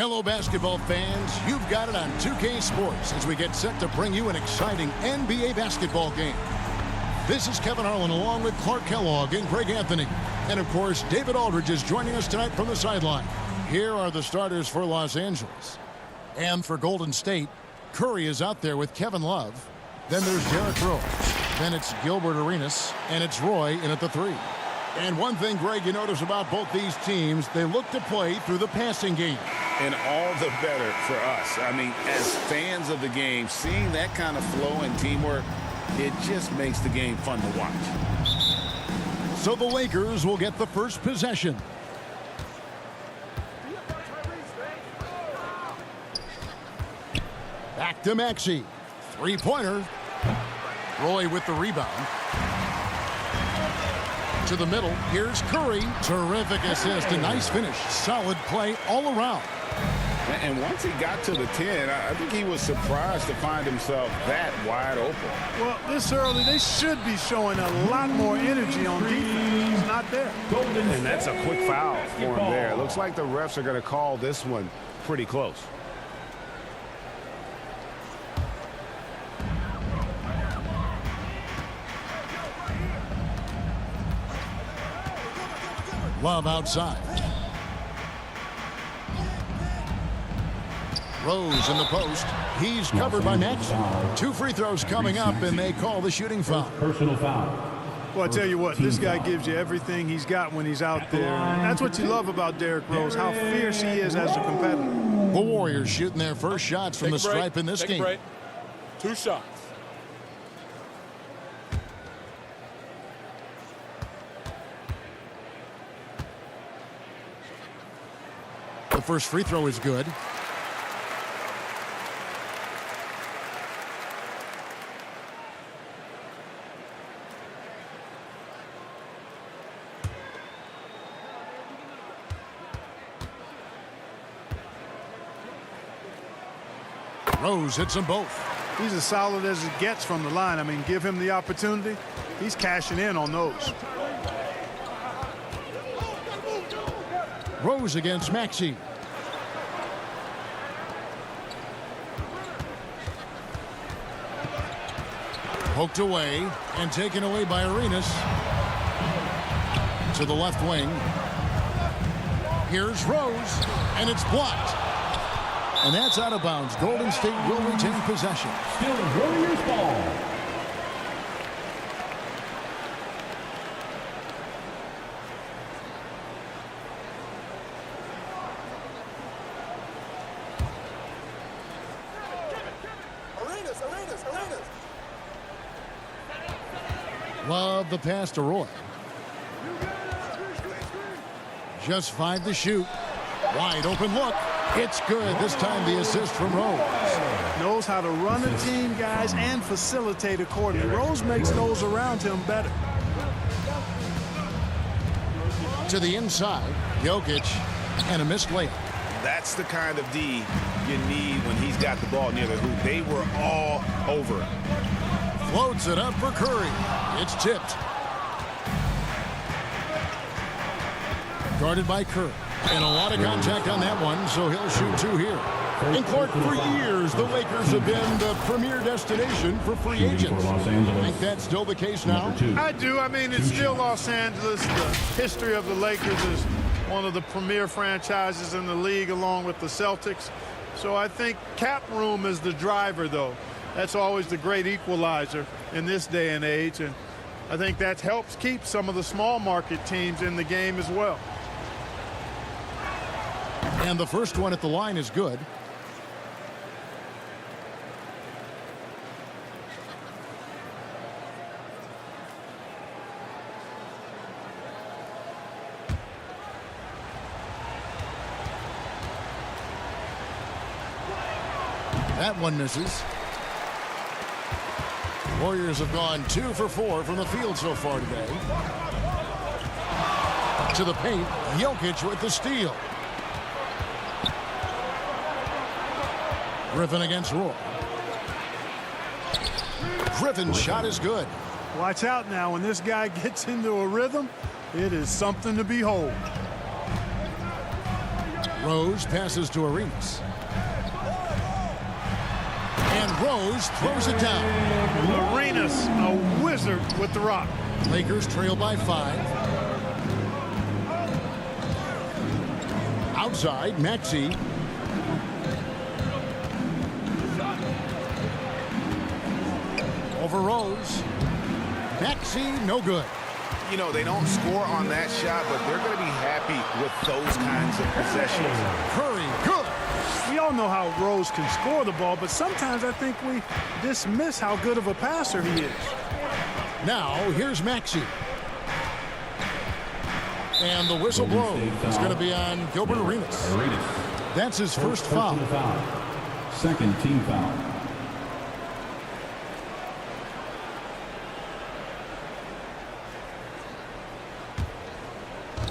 Hello, basketball fans. You've got it on 2K Sports as we get set to bring you an exciting NBA basketball game. This is Kevin Harlan along with Clark Kellogg and Greg Anthony. And, of course, David Aldridge is joining us tonight from the sideline. Here are the starters for Los Angeles. And for Golden State, Curry is out there with Kevin Love. Then there's Derrick Rose. Then it's Gilbert Arenas. And it's Roy in at the 3. And one thing, Greg, you notice about both these teams, they look to play through the passing game. And all the better for us. I mean, as fans of the game, seeing that kind of flow and teamwork, it just makes the game fun to watch. So the Lakers will get the first possession. Back to Maxey. Three-pointer. Roy with the rebound. To the middle. Here's Curry. Terrific assist. A nice finish. Solid play all around. And once he got to the 10, I think he was surprised to find himself that wide open. Well, this early, they should be showing a lot more energy on defense. He's not there. And that's a quick foul for him there. It looks like the refs are going to call this one pretty close. Love outside. Rose in the post. He's covered by Maxey. 2 free throws coming up, and they call the shooting foul. Personal foul. Well, I tell you what, this guy gives you everything he's got when he's out there. That's what you love about Derrick Rose, how fierce he is as a competitor. The Warriors shooting their first shots from the stripe in this game. 2 shots. The first free throw is good. Rose hits them both. He's as solid as it gets from the line. I mean, give him the opportunity. He's cashing in on those. Rose against Maxey. Poked away and taken away by Arenas. To the left wing. Here's Rose, and it's blocked. And that's out of bounds. Golden State will retain possession. Still Warriors ball. Arenas. Love the pass to Roy. Just 5 to shoot. Wide open look. It's good. This time the assist from Rose. Knows how to run a team, guys, and facilitate accordingly. Rose makes those around him better. To the inside. Jokic. And a missed layup. That's the kind of D you need when he's got the ball near the hoop. They were all over him. Floats it up for Curry. It's tipped. Guarded by Curry. And a lot of contact on that one, so he'll shoot 2 here. And Clark, for years, the Lakers have been the premier destination for free agents. I think that's still the case now. I do. I mean, it's still Los Angeles. The history of the Lakers is one of the premier franchises in the league, along with the Celtics. So I think cap room is the driver, though. That's always the great equalizer in this day and age. And I think that helps keep some of the small market teams in the game as well. And the first one at the line is good. That one misses. Warriors have gone 2 for 4 from the field so far today. To the paint, Jokic with the steal. Griffin against Roy. Griffin's shot is good. Watch out now. When this guy gets into a rhythm, it is something to behold. Rose passes to Arenas. And Rose throws it down. Arenas, a wizard with the rock. Lakers trail by 5. Outside, Maxey. Over Rose. Maxey, no good. You know, they don't score on that shot, but they're going to be happy with those kinds of possessions. Curry, good. We all know how Rose can score the ball, but sometimes I think we dismiss how good of a passer he is. Now, here's Maxey. And the whistle blows. It's going to be on Gilbert Arenas. That's his first foul. Second team foul.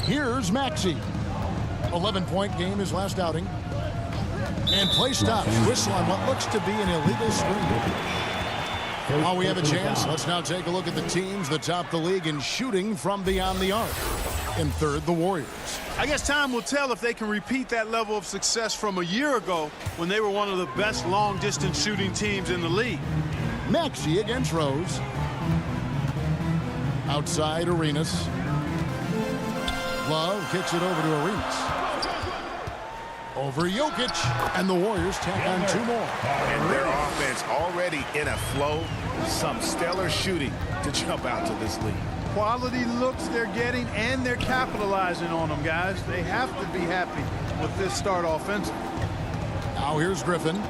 Here's Maxey. 11-point game, his last outing. And play stops. Whistle on what looks to be an illegal screen. While we have a chance, let's now take a look at the teams that top the league in shooting from beyond the arc. In third, the Warriors. I guess time will tell if they can repeat that level of success from a year ago when they were one of the best long-distance shooting teams in the league. Maxey against Rose. Outside, Arenas. Love kicks it over to Arenas. Over Jokic, and the Warriors tack on 2 more. And their offense already in a flow. Some stellar shooting to jump out to this league. Quality looks they're getting, and they're capitalizing on them, guys. They have to be happy with this start offensive. Now here's Griffin.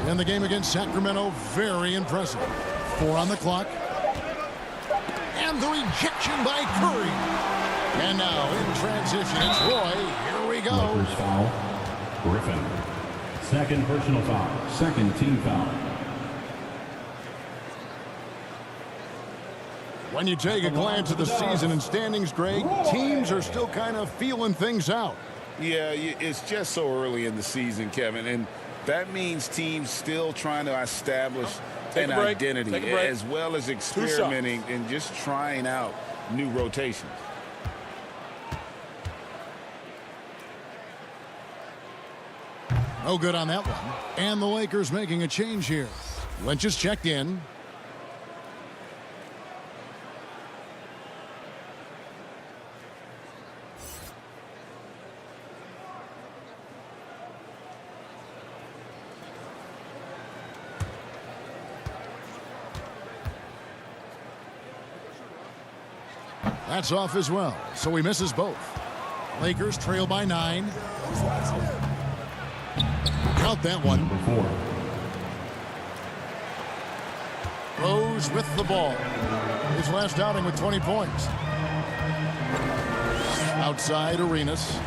In the game against Sacramento, very impressive. 4 on the clock. And the rejection by Curry. And now in transition, it's Roy. Here we go. Lakers foul. Griffin. Second personal foul. Second team foul. When you take a glance at the season and standings, Greg, teams are still kind of feeling things out. Yeah, it's just so early in the season, Kevin, and that means teams still trying to establish an identity as well as experimenting and just trying out new rotations. No good on that one. And the Lakers making a change here. Lynch is checked in. That's off as well, so he misses both. Lakers trail by 9. Count that one. Number 4. Rose with the ball. His last outing with 20 points. Outside, Arenas.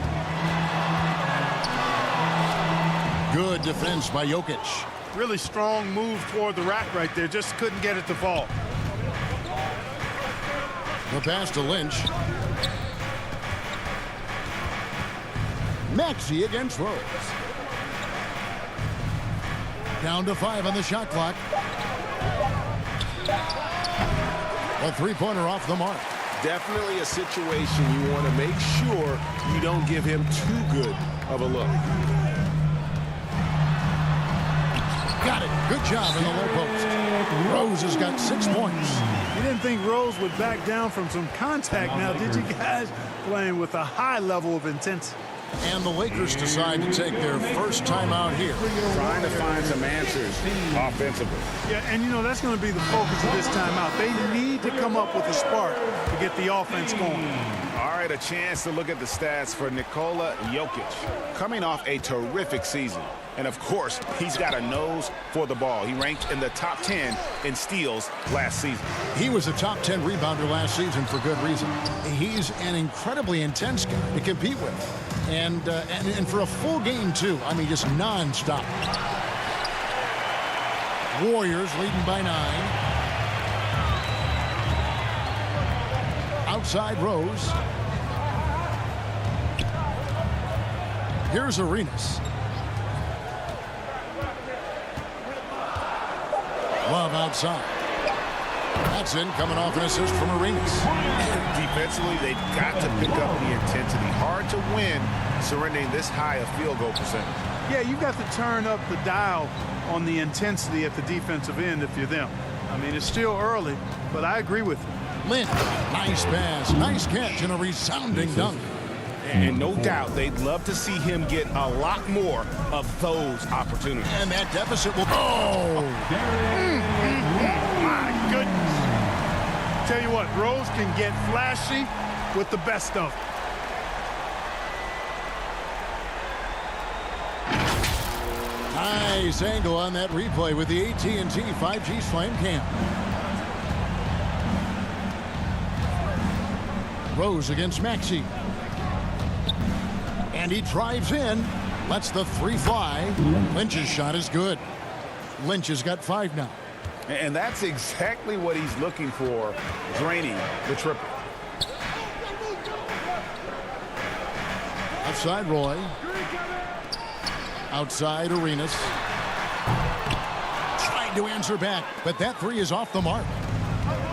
Good defense by Jokic. Really strong move toward the rack right there. Just couldn't get it to fall. The pass to Lynch. Maxey against Rose. Down to 5 on the shot clock. A three-pointer off the mark. Definitely a situation you want to make sure you don't give him too good of a look. Got it. Good job in the low post. Rose has got 6 points. You didn't think Rose would back down from some contact now, did you guys? Playing with a high level of intensity. And the Lakers decide to take their first time out here. Trying to find some answers offensively. Yeah, and you know, that's going to be the focus of this timeout. They need to come up with a spark to get the offense going. All right, a chance to look at the stats for Nikola Jokic. Coming off a terrific season. And, of course, he's got a nose for the ball. He ranked in the top 10 in steals last season. He was a top 10 rebounder last season for good reason. He's an incredibly intense guy to compete with. And for a full game, too. I mean, just nonstop. Warriors leading by 9. Outside Rose. Here's Arenas. Love outside. That's in, coming off an assist from Arenas. Defensively, they've got to pick up the intensity. Hard to win surrendering this high a field goal percentage. Yeah, you've got to turn up the dial on the intensity at the defensive end if you're them. I mean, it's still early, but I agree with you. Lynch, nice pass, nice catch, and a resounding dunk. And no doubt they'd love to see him get a lot more of those opportunities. And that deficit will go. My goodness. Tell you what, Rose can get flashy with the best of them. Nice angle on that replay with the AT&T 5G Slam Cam. Rose against Maxey. And he drives in. Lets the three fly. Lynch's shot is good. Lynch has got 5 now. And that's exactly what he's looking for, draining the triple. Outside Roy. Outside Arenas. Trying to answer back, but that three is off the mark.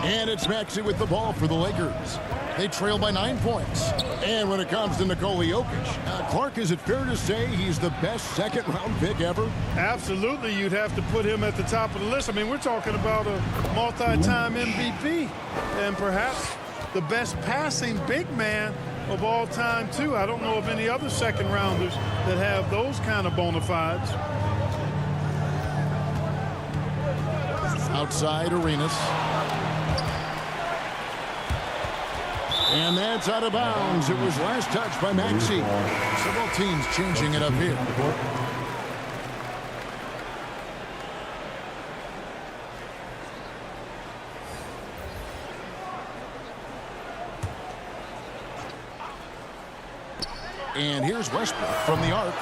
And it's Maxey with the ball for the Lakers. They trail by 9 points. And when it comes to Nikola Jokic, Clark, is it fair to say he's the best second-round pick ever? Absolutely, you'd have to put him at the top of the list. I mean, we're talking about a multi-time MVP and perhaps the best passing big man of all time, too. I don't know of any other second-rounders that have those kind of bona fides. Outside Arenas. And that's out of bounds. It was last touched by Maxey. Several teams changing it up here. And here's Westbrook from the arc.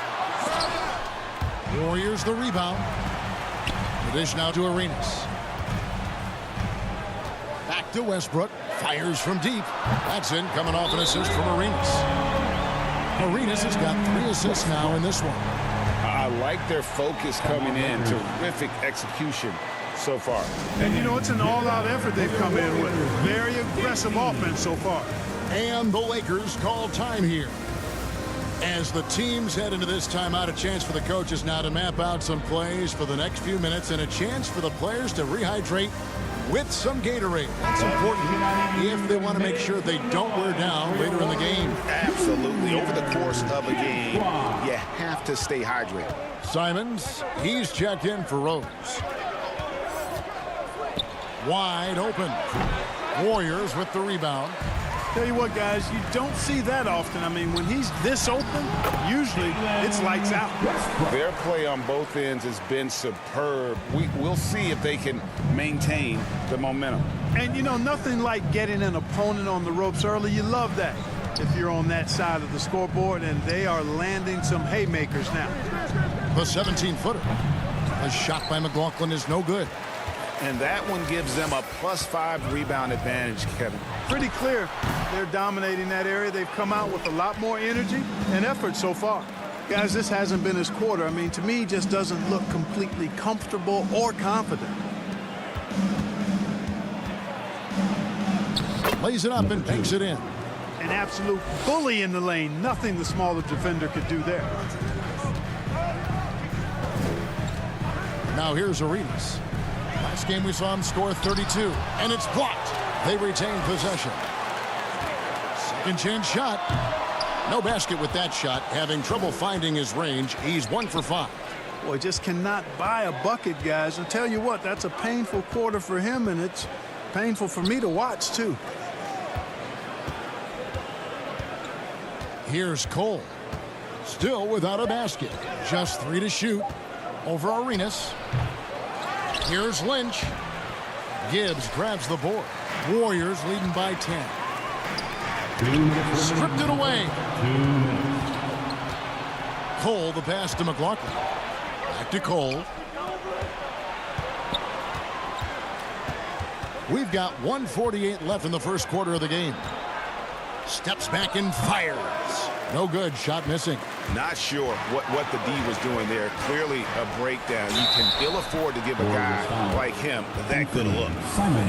Warriors the rebound. The dish now to Arenas. Back to Westbrook. Fires from deep. That's in, coming off an assist from Arenas. Arenas has got 3 assists now in this one. I like their focus coming in. Terrific execution so far. And, you know, it's an all-out effort they've come in with. Very aggressive offense so far. And the Lakers call time here. As the teams head into this timeout, a chance for the coaches now to map out some plays for the next few minutes and a chance for the players to rehydrate with some Gatorade. That's important if they want to make sure they don't wear down later in the game. Absolutely. Over the course of a game, you have to stay hydrated. Simons, he's checked in for Rose. Wide open. Warriors with the rebound. Tell you what, guys, you don't see that often. I mean, when he's this open, usually it's lights out. Their play on both ends has been superb. We'll see if they can maintain the momentum. And, you know, nothing like getting an opponent on the ropes early. You love that if you're on that side of the scoreboard, and they are landing some haymakers now. The 17-footer. A shot by McLaughlin is no good. And that one gives them a +5 rebound advantage, Kevin. Pretty clear they're dominating that area. They've come out with a lot more energy and effort so far. Guys, this hasn't been his quarter. I mean, to me, just doesn't look completely comfortable or confident. Lays it up and banks it in. An absolute bully in the lane. Nothing the smaller defender could do there. Now here's Arenas. Last game we saw him score 32, and it's blocked. They retain possession. Second chance shot. No basket with that shot. Having trouble finding his range. He's 1 for 5. Boy, just cannot buy a bucket, guys. I'll tell you what, that's a painful quarter for him, and it's painful for me to watch, too. Here's Cole. Still without a basket. Just 3 to shoot. Over Arenas. Here's Lynch. Gibbs grabs the board. Warriors leading by 10. Stripped it away. Cole, the pass to McLaughlin. Back to Cole. We've got 1:48 left in the first quarter of the game. Steps back and fires. No good. Shot missing. Not sure what the D was doing there. Clearly a breakdown. You can ill afford to give a guy like him that good a look.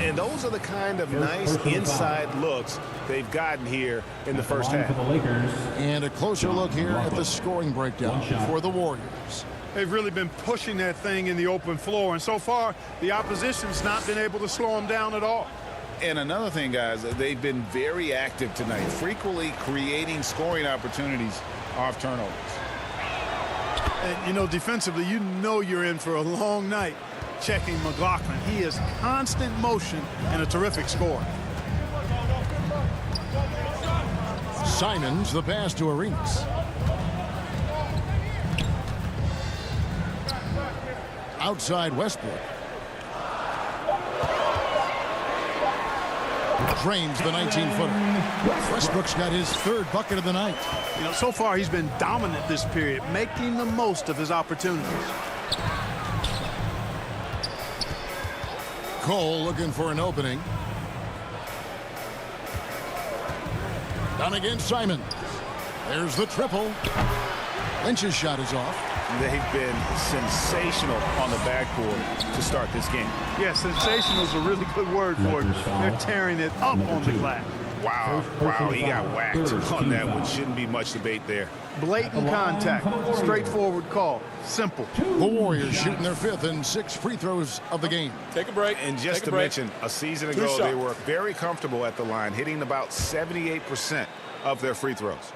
And those are the kind of nice inside looks they've gotten here in the first half. And a closer look here at the scoring breakdown for the Warriors. They've really been pushing that thing in the open floor, and so far the opposition's not been able to slow them down at all. And another thing, guys, they've been very active tonight, frequently creating scoring opportunities off turnovers. And, you know, defensively, you know you're in for a long night checking McLaughlin. He is constant motion and a terrific scorer. Simons, the pass to Arenas. Outside Westbrook. Drains the 19-footer. Westbrook's got his third bucket of the night. You know, so far he's been dominant this period, making the most of his opportunities. Cole looking for an opening. Down against Simon. There's the triple. Lynch's shot is off. They've been sensational on the backboard to start this game. Yeah, sensational is a really good word for it. They're tearing it up on the glass. Wow, he got whacked on that one. Shouldn't be much debate there. Blatant contact, straightforward call, simple. The Warriors shooting their 5th and 6th free throws of the game. Take a break. And just to mention, a season ago, they were very comfortable at the line, hitting about 78% of their free throws.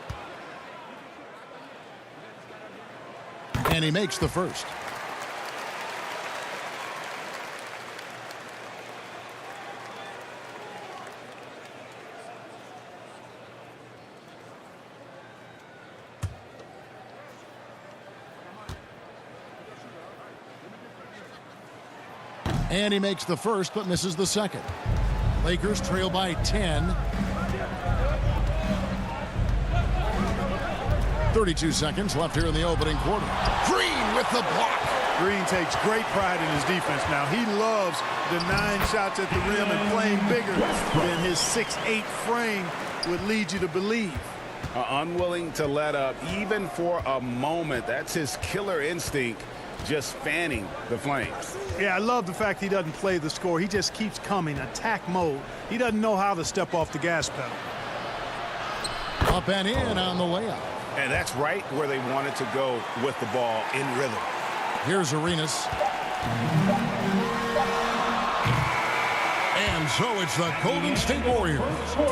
And he makes the first. And he makes the first, but misses the second. Lakers trail by 10. 32 seconds left here in the opening quarter. Green with the block. Green takes great pride in his defense now. He loves denying shots at the rim and playing bigger than his 6'8" frame would lead you to believe. Unwilling to let up even for a moment. That's his killer instinct, just fanning the flames. Yeah, I love the fact he doesn't play the score. He just keeps coming, attack mode. He doesn't know how to step off the gas pedal. Up and in on the layup. And that's right where they wanted to go with the ball in rhythm. Here's Arenas. And so it's the Golden State Warriors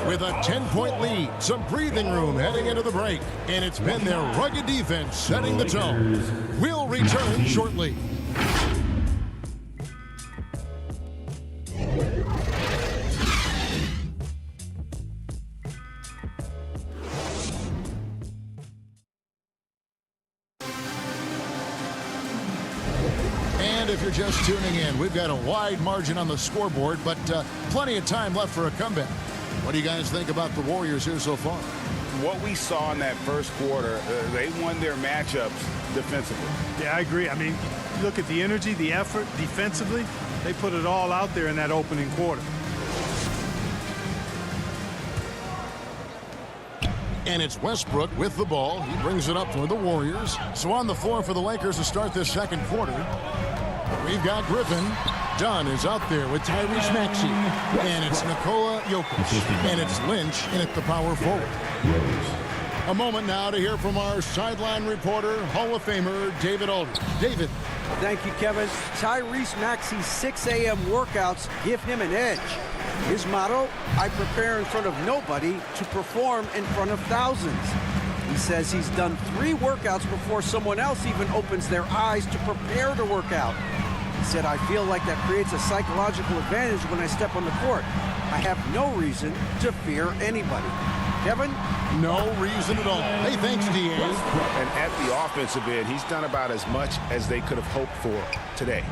with a 10-point lead. Some breathing room heading into the break. And it's been their rugged defense setting the tone. We'll return shortly. If you're just tuning in, we've got a wide margin on the scoreboard, but plenty of time left for a comeback. What do you guys think about the Warriors here so far? What we saw in that first quarter, they won their matchups defensively. Yeah, I agree. I mean, look at the energy, the effort defensively. They put it all out there in that opening quarter. And it's Westbrook with the ball. He brings it up for the Warriors. So on the floor for the Lakers to start this second quarter. We've got Griffin. Dunn is out there with Tyrese Maxey. And it's Nikola Jokic. And it's Lynch in at the power forward. A moment now to hear from our sideline reporter, Hall of Famer David Aldridge. David. Thank you, Kevin. Tyrese Maxey's 6 a.m. workouts give him an edge. His motto, I prepare in front of nobody to perform in front of thousands. He says he's done 3 workouts before someone else even opens their eyes to prepare to work out. He said, I feel like that creates a psychological advantage when I step on the court. I have no reason to fear anybody. Kevin? No reason at all. Hey, thanks, D.A. And at the offensive end, he's done about as much as they could have hoped for today.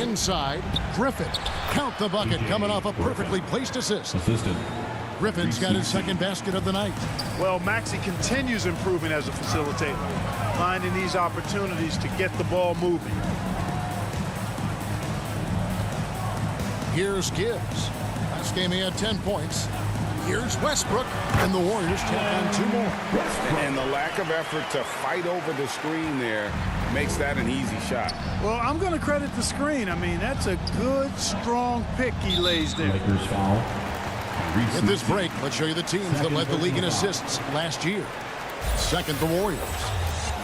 Inside, Griffin. Count the bucket coming off a perfectly placed assist. Griffin's got his second basket of the night. Well, Maxey continues improving as a facilitator, finding these opportunities to get the ball moving. Here's Gibbs. Last game he had 10 points. Here's Westbrook, and the Warriors tack on 2 more. And the lack of effort to fight over the screen there makes that an easy shot. Well, I'm going to credit the screen. I mean, that's a good, strong pick he lays there. Lakers foul. At this break, let's show you the teams that led the league in assists last year. Second, the Warriors.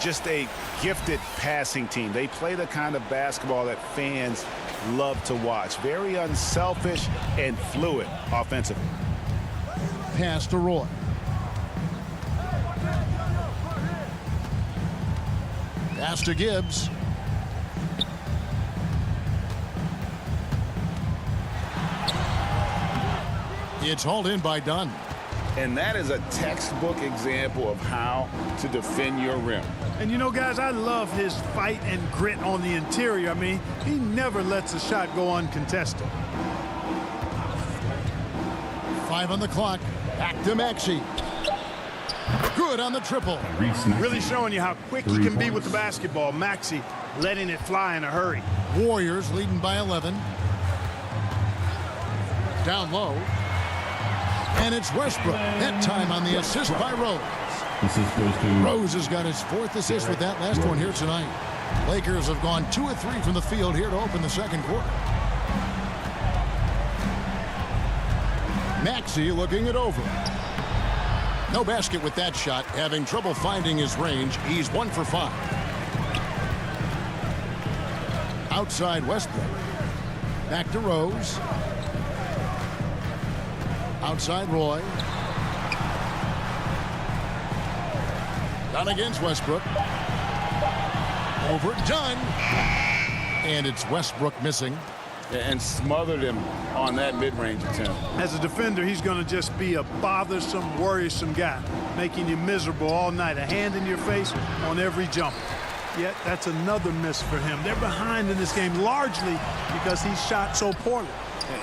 Just a gifted passing team. They play the kind of basketball that fans love to watch. Very unselfish and fluid offensively. Pass to Roy. Pass to Gibbs. It's hauled in by Dunn. And that is a textbook example of how to defend your rim. And you know, guys, I love his fight and grit on the interior. I mean, he never lets a shot go uncontested. 5 on the clock. Back to Maxey. Good on the triple. Really showing you how quick he can be with the basketball. Maxey letting it fly in a hurry. Warriors leading by 11. Down low. And it's Westbrook. That time on the assist by Rose. Assist goes to Rose has got his 4th assist with that last one here tonight. Lakers have gone 2 of 3 from the field here to open the second quarter. Maxey looking it over. No basket with that shot. Having trouble finding his range. He's 1 for 5. Outside Westbrook. Back to Rose. Outside Roy. Down against Westbrook. Over Dunn. And it's Westbrook missing. And smothered him on that mid-range attempt. As a defender, he's going to just be a bothersome, worrisome guy, making you miserable all night. A hand in your face on every jump. Yet that's another miss for him. They're behind in this game largely because he shot so poorly.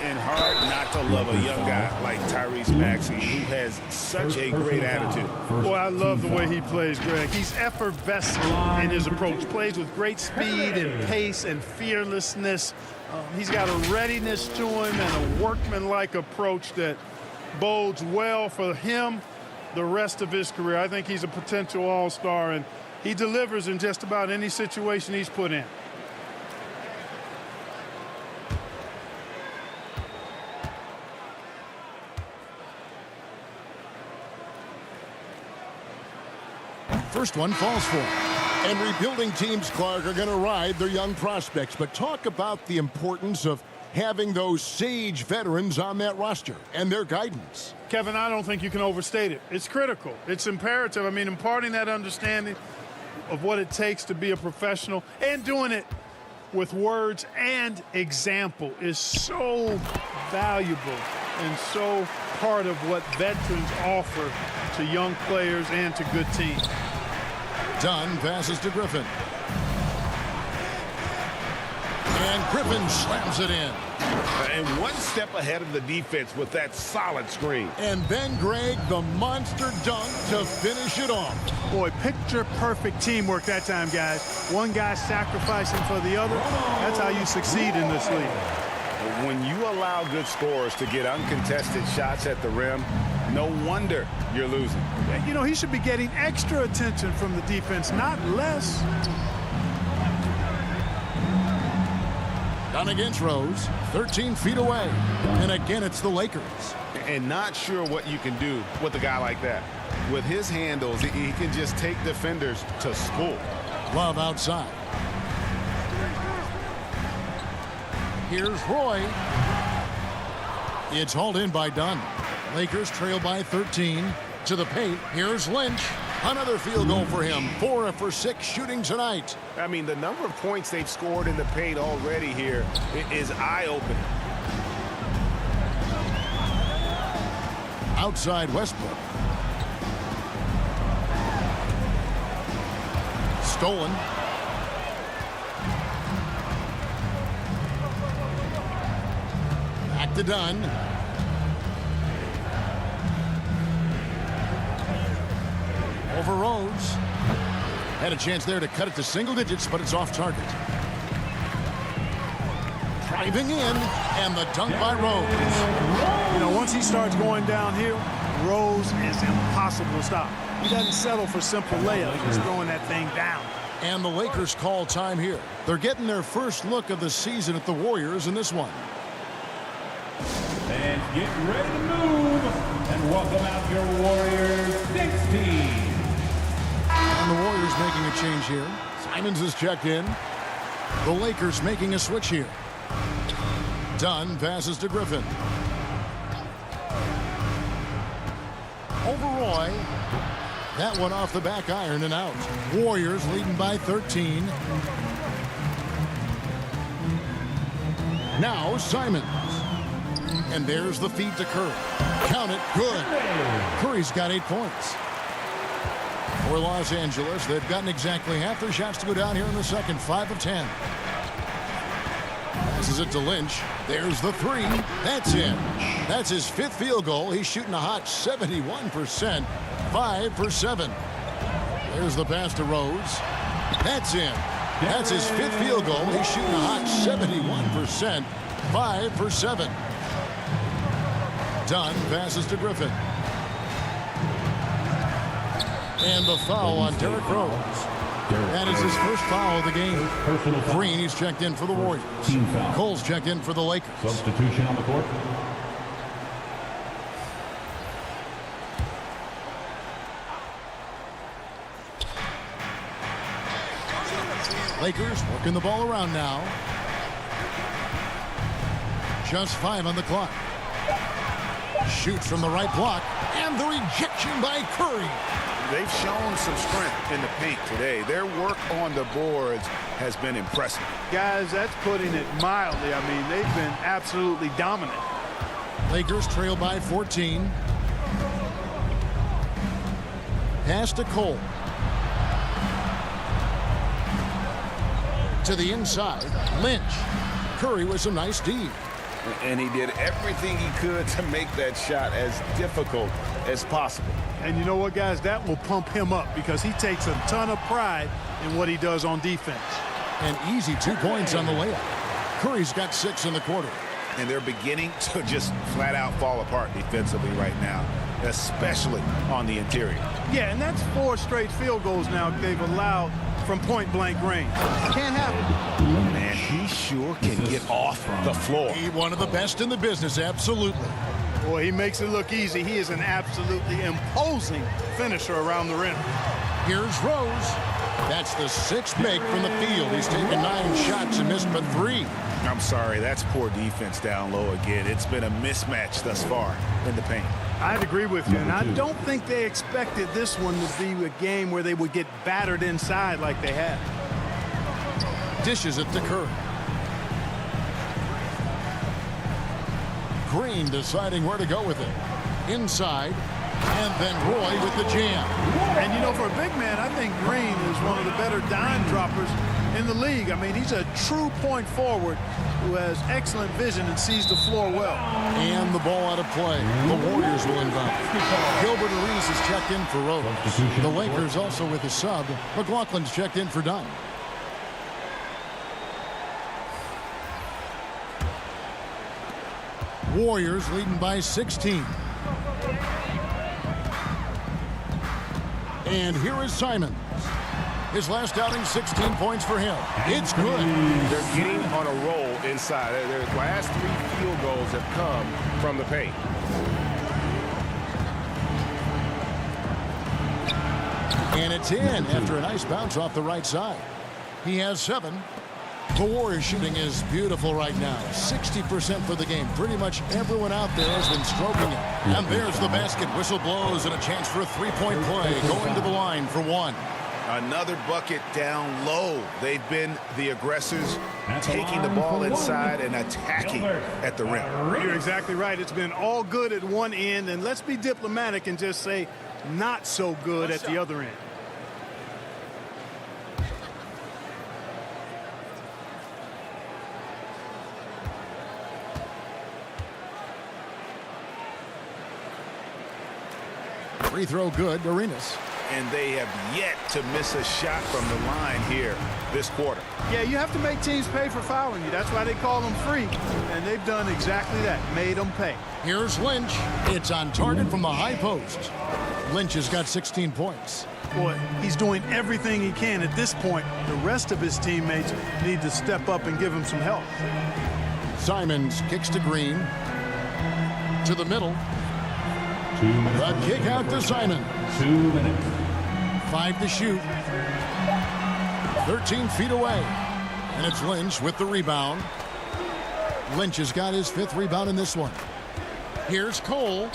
And hard not to love a young guy like Tyrese Maxey, who has such a great attitude. Boy, I love the way he plays, Greg. He's effervescent in his approach. Plays with great speed and pace and fearlessness. He's got a readiness to him and a workmanlike approach that bodes well for him the rest of his career. I think he's a potential all-star, and he delivers in just about any situation he's put in. First one falls for him. And rebuilding teams, Clark, are going to ride their young prospects. But talk about the importance of having those sage veterans on that roster and their guidance. Kevin, I don't think you can overstate it. It's critical. It's imperative. I mean, imparting that understanding of what it takes to be a professional and doing it with words and example is so valuable and so part of what veterans offer to young players and to good teams. Dunn passes to Griffin. And Griffin slams it in. And one step ahead of the defense with that solid screen. And then, Greg, the monster dunk to finish it off. Boy, picture-perfect teamwork that time, guys. One guy sacrificing for the other. That's how you succeed in this league. When you allow good scorers to get uncontested shots at the rim, no wonder you're losing. You know, he should be getting extra attention from the defense, not less. Down against Rose, 13 feet away. And again, it's the Lakers. And not sure what you can do with a guy like that. With his handles, he can just take defenders to school. Love outside. Here's Roy. It's hauled in by Dunn. Lakers trail by 13. To the paint. Here's Lynch. Another field goal for him. 4 for 6 shooting tonight. I mean, the number of points they've scored in the paint already here is eye-opening. Outside Westbrook. Stolen. Back to Dunn. Over Rose. Had a chance there to cut it to single digits, but it's off target. Driving in, and the dunk by Rose. You know, once he starts going downhill, Rose is impossible to stop. He doesn't settle for simple layups. He's throwing that thing down. And the Lakers call time here. They're getting their first look of the season at the Warriors in this one. And get ready to move. And welcome out your Warriors 16. And the Warriors making a change here. Simons is checked in. The Lakers making a switch here. Dunn passes to Griffin. Over Roy. That one off the back iron and out. Warriors leading by 13. Now Simons. And there's the feed to Curry. Count it. Good. Curry's got 8 points. For Los Angeles, they've gotten exactly half their shots to go down here in the second. 5 of 10. This is it to Lynch. There's the 3. That's in. That's his 5th field goal. He's shooting a hot 71%. 5 for 7. There's the pass to Rose. That's in. That's his 5th field goal. He's shooting a hot 71%. 5 for 7. Dunn passes to Griffin. And the foul on Derrick Rose. That is his first foul of the game. Green, he's checked in for the Warriors. Cole's checked in for the Lakers. Substitution on the court. Lakers working the ball around now. Just 5 on the clock. Shoots from the right block. And the rejection by Curry. They've shown some strength in the paint today. Their work on the boards has been impressive. Guys, that's putting it mildly. I mean, they've been absolutely dominant. Lakers trail by 14. Pass to Cole. To the inside. Lynch. Curry with some nice D. And he did everything he could to make that shot as difficult as possible. And you know what, guys? That will pump him up because he takes a ton of pride in what he does on defense. An easy 2 points on the layup. Curry's got 6 in the quarter. And they're beginning to just flat out fall apart defensively right now, especially on the interior. Yeah, and that's 4 straight field goals now they've allowed from point-blank range. Can't happen. Man, he sure can get off the floor. He one of the best in the business, absolutely. Boy, he makes it look easy. He is an absolutely imposing finisher around the rim. Here's Rose. That's the 6th make from the field. He's taken 9 shots and missed but 3. I'm sorry, that's poor defense down low again. It's been a mismatch thus far in the paint. I'd agree with you, and I don't think they expected this one to be a game where they would get battered inside like they had. Dishes it to Curry. Green deciding where to go with it. Inside, and then Roy with the jam. And, you know, for a big man, I think Green is one of the better dime droppers in the league. I mean, he's a true point forward who has excellent vision and sees the floor well. And the ball out of play. The Warriors will inbound. Gilbert Arenas is checked in for Rose. The Lakers also with a sub. McLaughlin's checked in for Dunn. Warriors leading by 16. And here is Simons. His last outing, 16 points for him. It's good. They're getting on a roll inside. Their last 3 field goals have come from the paint. And it's in after a nice bounce off the right side. He has 7. The Warriors shooting is beautiful right now. 60% for the game. Pretty much everyone out there has been stroking it. And there's the basket. Whistle blows and a chance for a 3-point play. Going to the line for 1. Another bucket down low. They've been the aggressors, taking the ball inside and attacking at the rim. You're exactly right. It's been all good at one end, and let's be diplomatic and just say not so good at the other end. Free throw good. Arenas. and they have yet to miss a shot from the line here this quarter. Yeah, you have to make teams pay for fouling you. That's why they call them free. And they've done exactly that, made them pay. Here's Lynch. It's on target from the high post. Lynch has got 16 points. Boy, he's doing everything he can at this point. The rest of his teammates need to step up and give him some help. Simons kicks to Green. To the middle. 2 minutes. The kick out to Simon. 2 minutes. 5 to shoot. 13 feet away. And it's Lynch with the rebound. Lynch has got his 5th rebound in this one. Here's Cole.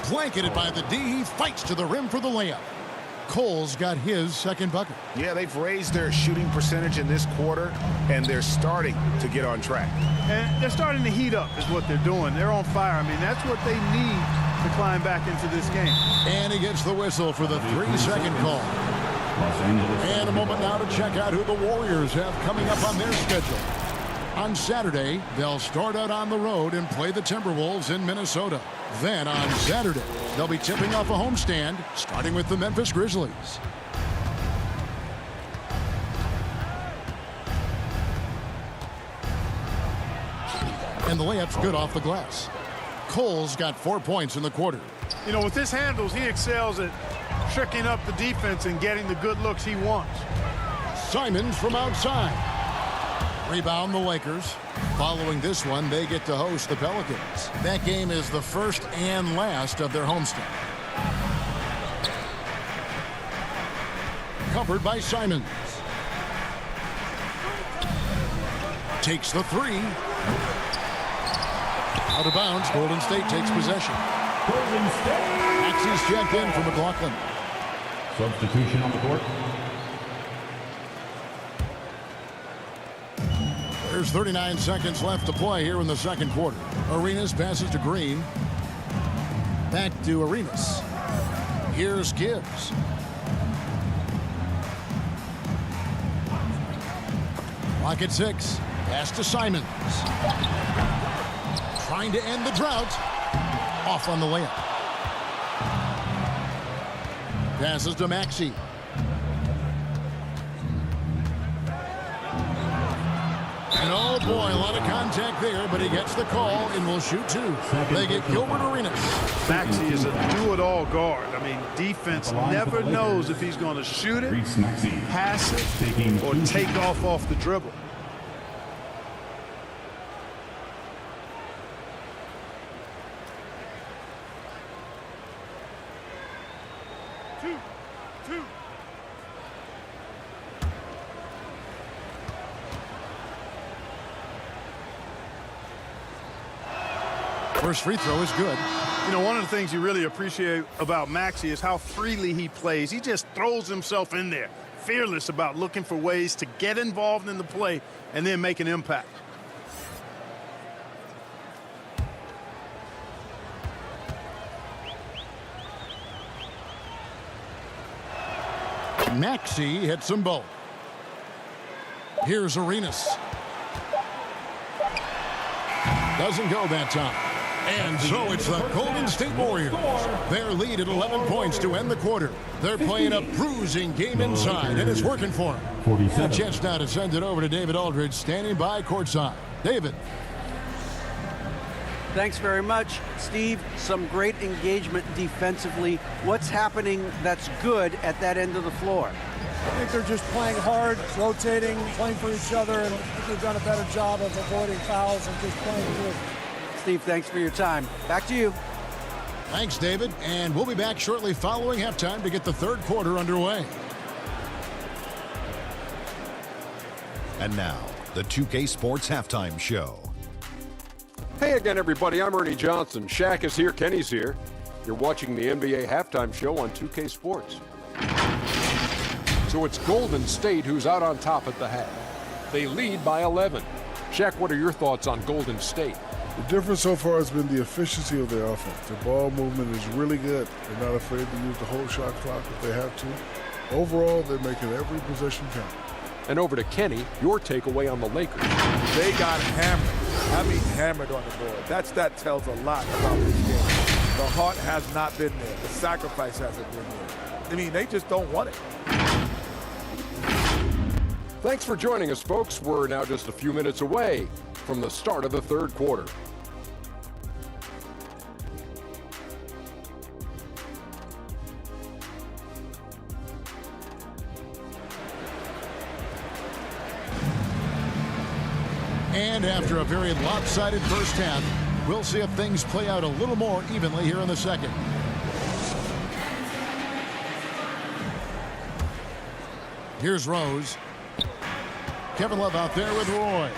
Blanketed by the D. He fights to the rim for the layup. Cole's got his 2nd bucket. Yeah, they've raised their shooting percentage in this quarter, and they're starting to get on track. And they're starting to heat up is what they're doing. They're on fire. I mean, that's what they need to climb back into this game. And he gets the whistle for the 3-second call. Los Angeles. And a moment now to check out who the Warriors have coming up on their schedule. On Saturday, they'll start out on the road and play the Timberwolves in Minnesota. Then on Saturday, they'll be tipping off a homestand, starting with the Memphis Grizzlies. And the layup's good off the glass. Cole's got 4 points in the quarter. You know, with his handles, he excels at tricking up the defense and getting the good looks he wants. Simons from outside. Rebound the Lakers. Following this one, they get to host the Pelicans. That game is the first and last of their homestand. Covered by Simons. Takes the 3. Out of bounds. Golden State takes possession. Golden State. Maxey's checked in for McLaughlin. Substitution on the court. There's 39 seconds left to play here in the 2nd quarter. Arenas passes to Green. Back to Arenas. Here's Gibbs. Clock at 6. Pass to Simons. Trying to end the drought. Off on the layup. Passes to Maxey. And oh boy, a lot of contact there, but he gets the call and will shoot 2. They get Gilbert Arenas. Maxey is a do-it-all guard. I mean, defense never knows if he's going to shoot it, pass it, or take off the dribble. First free throw is good. You know, one of the things you really appreciate about Maxey is how freely he plays. He just throws himself in there, fearless about looking for ways to get involved in the play and then make an impact. Maxey hits them both. Here's Arenas. Doesn't go that time. And so it's the Golden State Warriors. Their lead at 11 points to end the quarter. They're playing a bruising game inside, and it's working for them. 47. A chance now to send it over to David Aldridge, standing by courtside. David. Thanks very much, Steve. Some great engagement defensively. What's happening that's good at that end of the floor? I think they're just playing hard, rotating, playing for each other, and I think they've done a better job of avoiding fouls and just playing good. Steve, thanks for your time. Back to you. Thanks, David. And we'll be back shortly following halftime to get the 3rd quarter underway. And now, the 2K Sports Halftime Show. Hey again, everybody. I'm Ernie Johnson. Shaq is here. Kenny's here. You're watching the NBA Halftime Show on 2K Sports. So it's Golden State who's out on top at the half. They lead by 11. Shaq, what are your thoughts on Golden State? The difference so far has been the efficiency of their offense. Their ball movement is really good. They're not afraid to use the whole shot clock if they have to. Overall, they're making every possession count. And over to Kenny, your takeaway on the Lakers. They got hammered. I mean hammered on the board. That tells a lot about this game. The heart has not been there. The sacrifice hasn't been there. I mean, they just don't want it. Thanks for joining us, folks. We're now just a few minutes away from the start of the third quarter. And after a very lopsided first half, we'll see if things play out a little more evenly here in the second. Here's Rose. Kevin Love out there with Roy.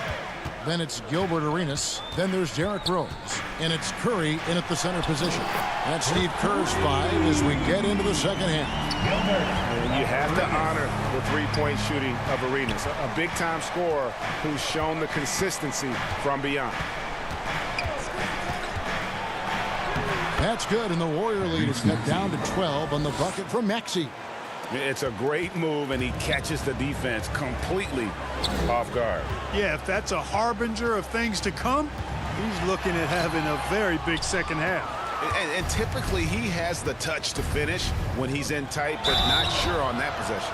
Then it's Gilbert Arenas. Then there's Derrick Rose. And it's Curry in at the center position. That's Steve Kerr's 5 as we get into the second half. And you have to honor the three-point shooting of Arenas, a big-time scorer who's shown the consistency from beyond. That's good, and the Warrior lead is cut down to 12 on the bucket from Maxey. It's a great move, and he catches the defense completely off guard. Yeah, if that's a harbinger of things to come, he's looking at having a very big second half. And typically he has the touch to finish when he's in tight, but not sure on that possession.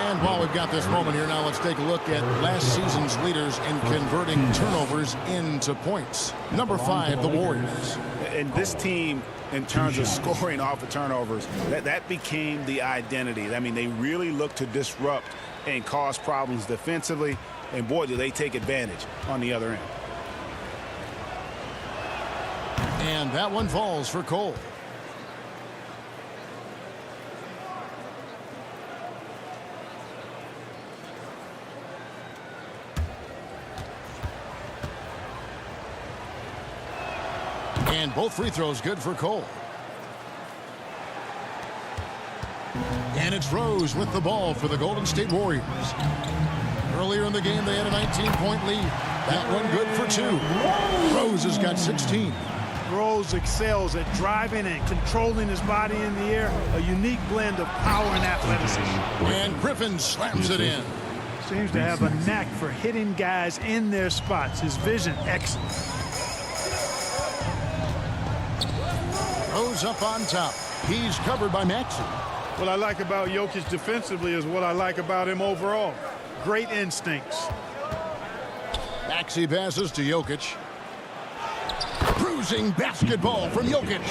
And while we've got this moment here, now let's take a look at last season's leaders in converting turnovers into points. Number 5, the Warriors. And this team, in terms of scoring off of turnovers, that became the identity. I mean, they really look to disrupt and cause problems defensively, and boy, do they take advantage on the other end. And that one falls for Cole. And both free throws good for Cole. And it's Rose with the ball for the Golden State Warriors. Earlier in the game, they had a 19-point lead. That one good for 2. Rose has got 16. Rose excels at driving and controlling his body in the air. A unique blend of power and athleticism. And Griffin slams it in. Seems to have a knack for hitting guys in their spots. His vision, excellent. Rose up on top. He's covered by Maxey. What I like about Jokic defensively is what I like about him overall. Great instincts. Maxey passes to Jokic. Bruising basketball from Jokic.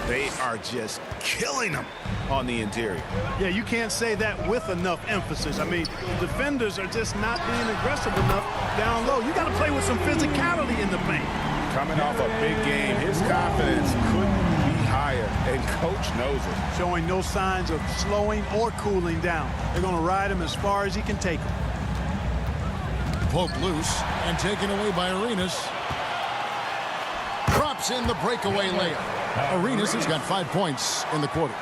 They are just killing them on the interior. Yeah, you can't say that with enough emphasis. I mean, defenders are just not being aggressive enough down low. You got to play with some physicality in the paint. Coming off a big game, his confidence couldn't be higher, and coach knows it. Showing no signs of slowing or cooling down. They're going to ride him as far as he can take him. Poke loose and taken away by Arenas. Drops in the breakaway layup. Arenas has got 5 points in the quarter.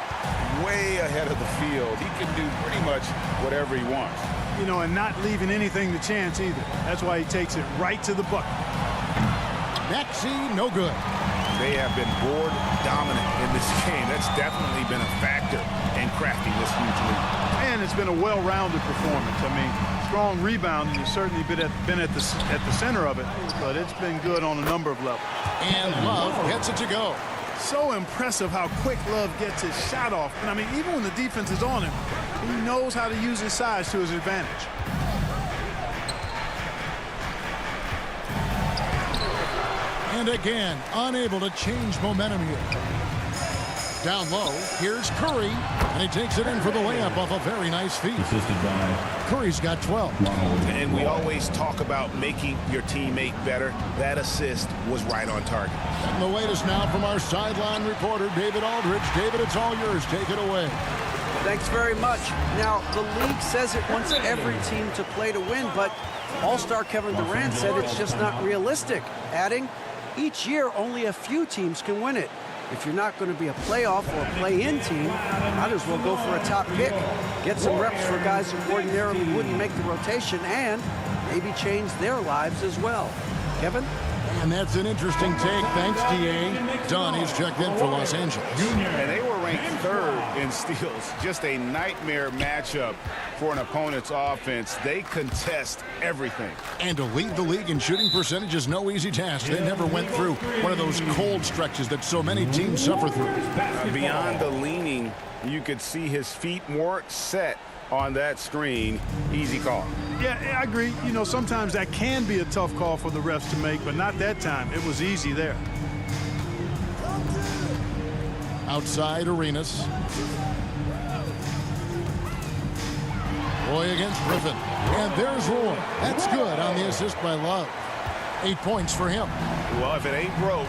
Way ahead of the field. He can do pretty much whatever he wants. You know, and not leaving anything to chance either. That's why he takes it right to the bucket. Maxey, no good. They have been board dominant in this game. That's definitely been a factor in crafting this huge lead. And it's been a well-rounded performance. I mean, strong rebounding has certainly been at the center of it, but it's been good on a number of levels. And Love gets it to go. So impressive how quick Love gets his shot off. And I mean, even when the defense is on him, he knows how to use his size to his advantage. And again, unable to change momentum here. Down low, here's Curry, and he takes it in for the layup off a very nice feed. Curry's got 12. And we always talk about making your teammate better. That assist was right on target. And the latest now from our sideline reporter, David Aldridge. David, it's all yours. Take it away. Thanks very much. Now, the league says it wants every team to play to win, but All-Star Kevin Durant said it's just not realistic, adding, each year only a few teams can win it. If you're not going to be a playoff or a play-in team, might as well go for a top pick. Get some reps for guys who ordinarily wouldn't make the rotation and maybe change their lives as well. Kevin? And that's an interesting take. Thanks, D.A. Dunn, he's checked in for Los Angeles. And they were ranked 3rd in steals. Just a nightmare matchup for an opponent's offense. They contest everything. And to lead the league in shooting percentage is no easy task. They never went through one of those cold stretches that so many teams suffer through. Beyond the leaning, you could see his feet weren't set on that screen. Easy call. Yeah, I agree. You know, sometimes that can be a tough call for the refs to make, but not that time. It was easy there. Outside Arenas. Roy against Griffin. And there's Roy. That's good on the assist by Love. 8 points for him. Well, if it ain't broke,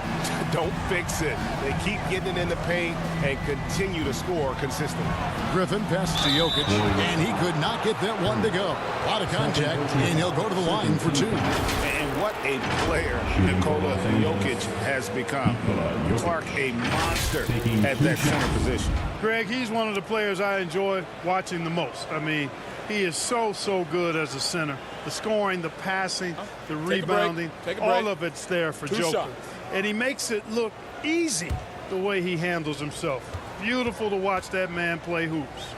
don't fix it. They keep getting it in the paint and continue to score consistently. Griffin passes to Jokic, and he could not get that one to go. A lot of contact, and he'll go to the line for 2. And what a player Nikola Jokic has become. Clark, a monster at that center position. Greg, he's one of the players I enjoy watching the most. I mean, he is so good as a center. The scoring, the passing, the rebounding, all of it's there for Joker. And he makes it look easy the way he handles himself. Beautiful to watch that man play hoops.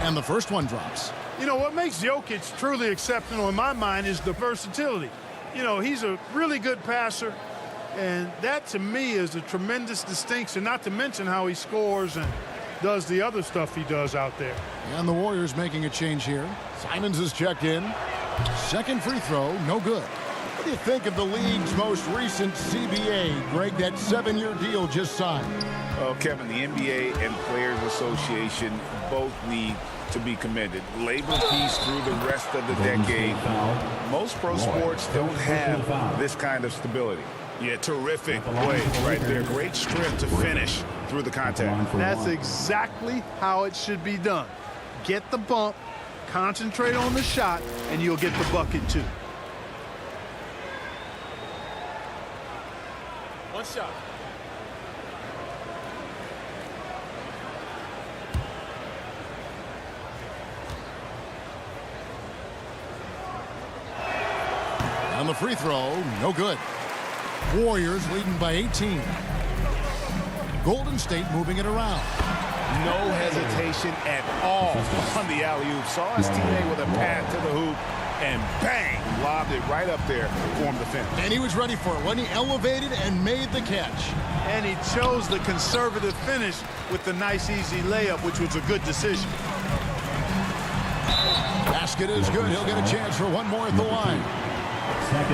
And the first one drops. You know, what makes Jokic truly exceptional in my mind is the versatility. You know, he's a really good passer, and that to me is a tremendous distinction, not to mention how he scores and does the other stuff he does out there. And the Warriors making a change here. Simons is checked in. Second free throw, no good. What do you think of the league's most recent CBA, Greg, that 7-year deal just signed? Oh, Kevin, the NBA and Players Association both need to be commended. Labor peace through the rest of the decade. Most pro sports don't have this kind of stability. Yeah, terrific play right there. Great strength to finish through the contact. That's exactly how it should be done. Get the bump, concentrate on the shot, and you'll get the bucket too. One shot. On the free throw, no good. Warriors leading by 18. Golden State moving it around. No hesitation at all on the alley-oop. Saw his teammate with a path to the hoop, and bang, lobbed it right up there for him to finish. And he was ready for it when he elevated and made the catch. And he chose the conservative finish with the nice, easy layup, which was a good decision. Basket is good. He'll get a chance for one more at the line.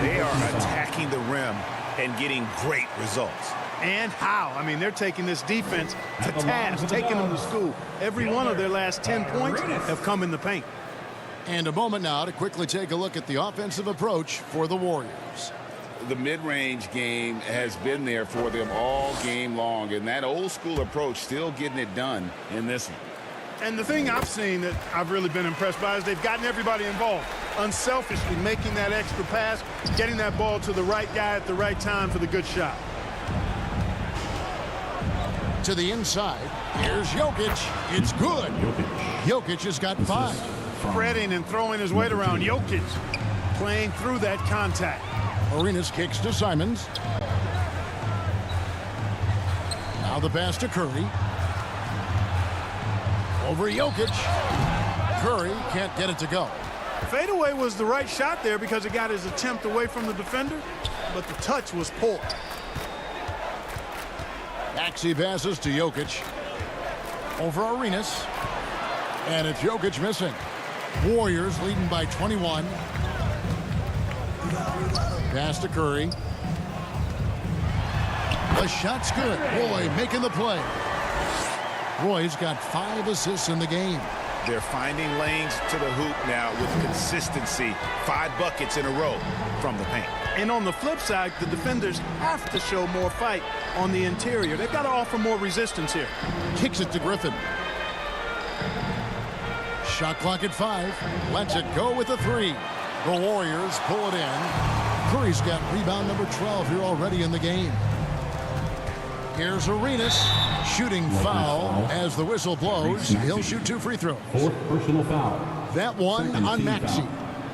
They are attacking the rim and getting great results. And how? I mean, they're taking this defense to task, taking them to school. Every one of their last 10 points have come in the paint. And a moment now to quickly take a look at the offensive approach for the Warriors. The mid-range game has been there for them all game long, and that old-school approach still getting it done in this one. And the thing I've seen that I've really been impressed by is they've gotten everybody involved. Unselfishly making that extra pass, getting that ball to the right guy at the right time for the good shot. To the inside, here's Jokic. It's good. Jokic has got 5. Spreading and throwing his weight around. Jokic playing through that contact. Arenas kicks to Simons. Now the pass to Curry. Over Jokic. Curry can't get it to go. Fadeaway was the right shot there because it got his attempt away from the defender, but the touch was poor. Maxey passes to Jokic. Over Arenas. And it's Jokic missing. Warriors leading by 21. Pass to Curry. The shot's good. Roy making the play. Roy's got 5 assists in the game. They're finding lanes to the hoop now with consistency. 5 buckets in a row from the paint. And on the flip side, the defenders have to show more fight on the interior. They've got to offer more resistance here. Kicks it to Griffin. Shot clock at 5. Lets it go with a 3. The Warriors pull it in. Curry's got rebound number 12 here already in the game. Here's Arenas. Shooting foul as the whistle blows. He'll shoot 2 free throws. 4th personal foul. That one on Maxey.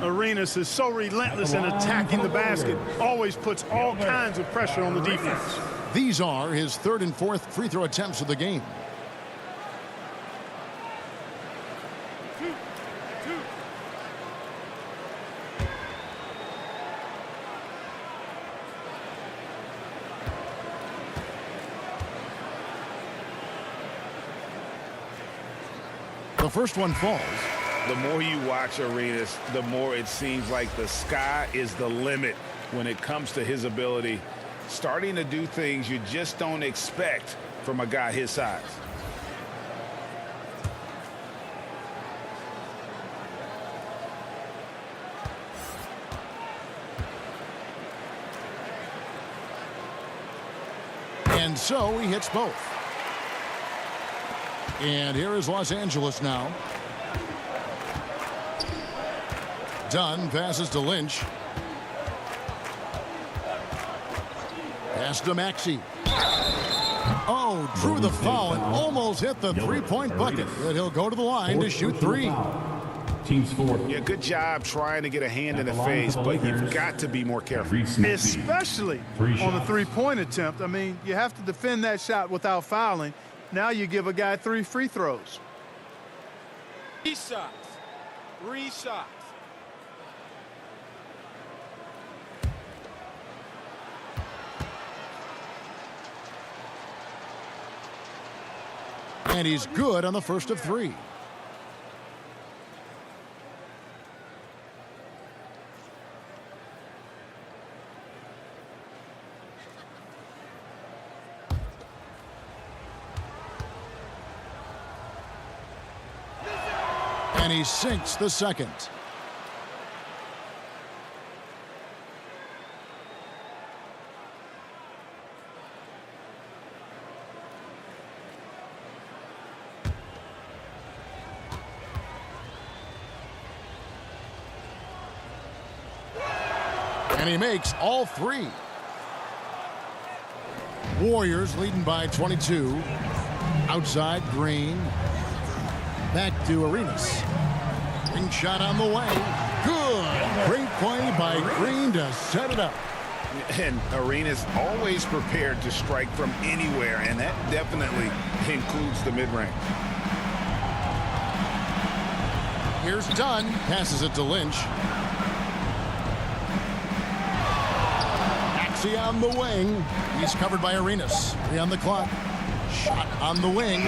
Arenas is so relentless in attacking the basket, always puts all kinds of pressure on the defense. These are his third and fourth free throw attempts of the game. The first one falls. The more you watch Arenas, the more it seems like the sky is the limit when it comes to his ability, starting to do things you just don't expect from a guy his size. And so he hits both. And here is Los Angeles now. Dunn passes to Lynch. Pass to Maxey. Oh, drew the foul and almost hit the three-point bucket. But he'll go to the line to shoot three. Team score. Yeah, good job trying to get a hand in the face, but you've got to be more careful. Especially on the three-point attempt. I mean, you have to defend that shot without fouling. Now you give a guy 3 free throws. 3 shots. 3 shots. And he's good on the first of 3. And he sinks the second. And he makes all 3. Warriors leading by 22. Outside, Green. Back to Arenas. Ring shot on the way. Good. Great play by Green to set it up. And Arenas always prepared to strike from anywhere, and that definitely includes the mid-range. Here's Dunn. Passes it to Lynch. Maxey on the wing. He's covered by Arenas. 3 on the clock. Shot on the wing.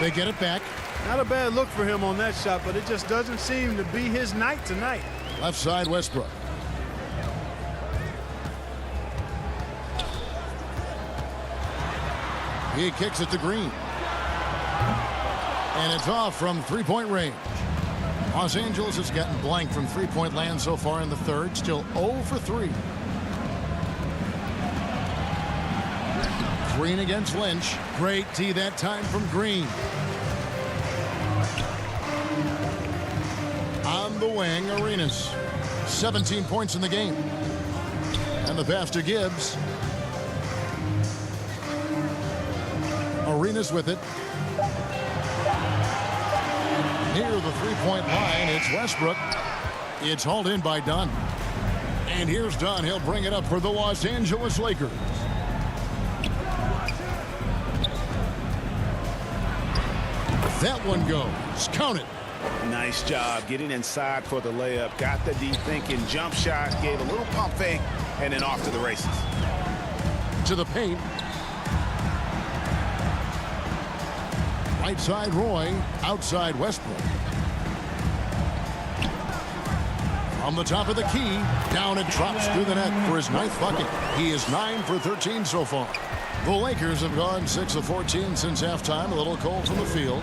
They get it back. Not a bad look for him on that shot, but it just doesn't seem to be his night tonight. Left side, Westbrook. He kicks it to Green. And it's off from three-point range. Los Angeles has gotten blank from three-point land so far in the third. Still 0 for 3. Green against Lynch. Great tee that time from Green. On the wing, Arenas. 17 points in the game. And the pass to Gibbs. Arenas with it. Near the three-point line, it's Westbrook. It's hauled in by Dunn. And here's Dunn. He'll bring it up for the Los Angeles Lakers. That one goes. Count it. Nice job getting inside for the layup. Got the deep thinking jump shot. Gave a little pump fake. And then off to the races. To the paint. Right side Roy. Outside Westbrook. From the top of the key. Down and drops through the net for his 9th bucket. He is 9 for 13 so far. The Lakers have gone 6 of 14 since halftime. A little cold from the field.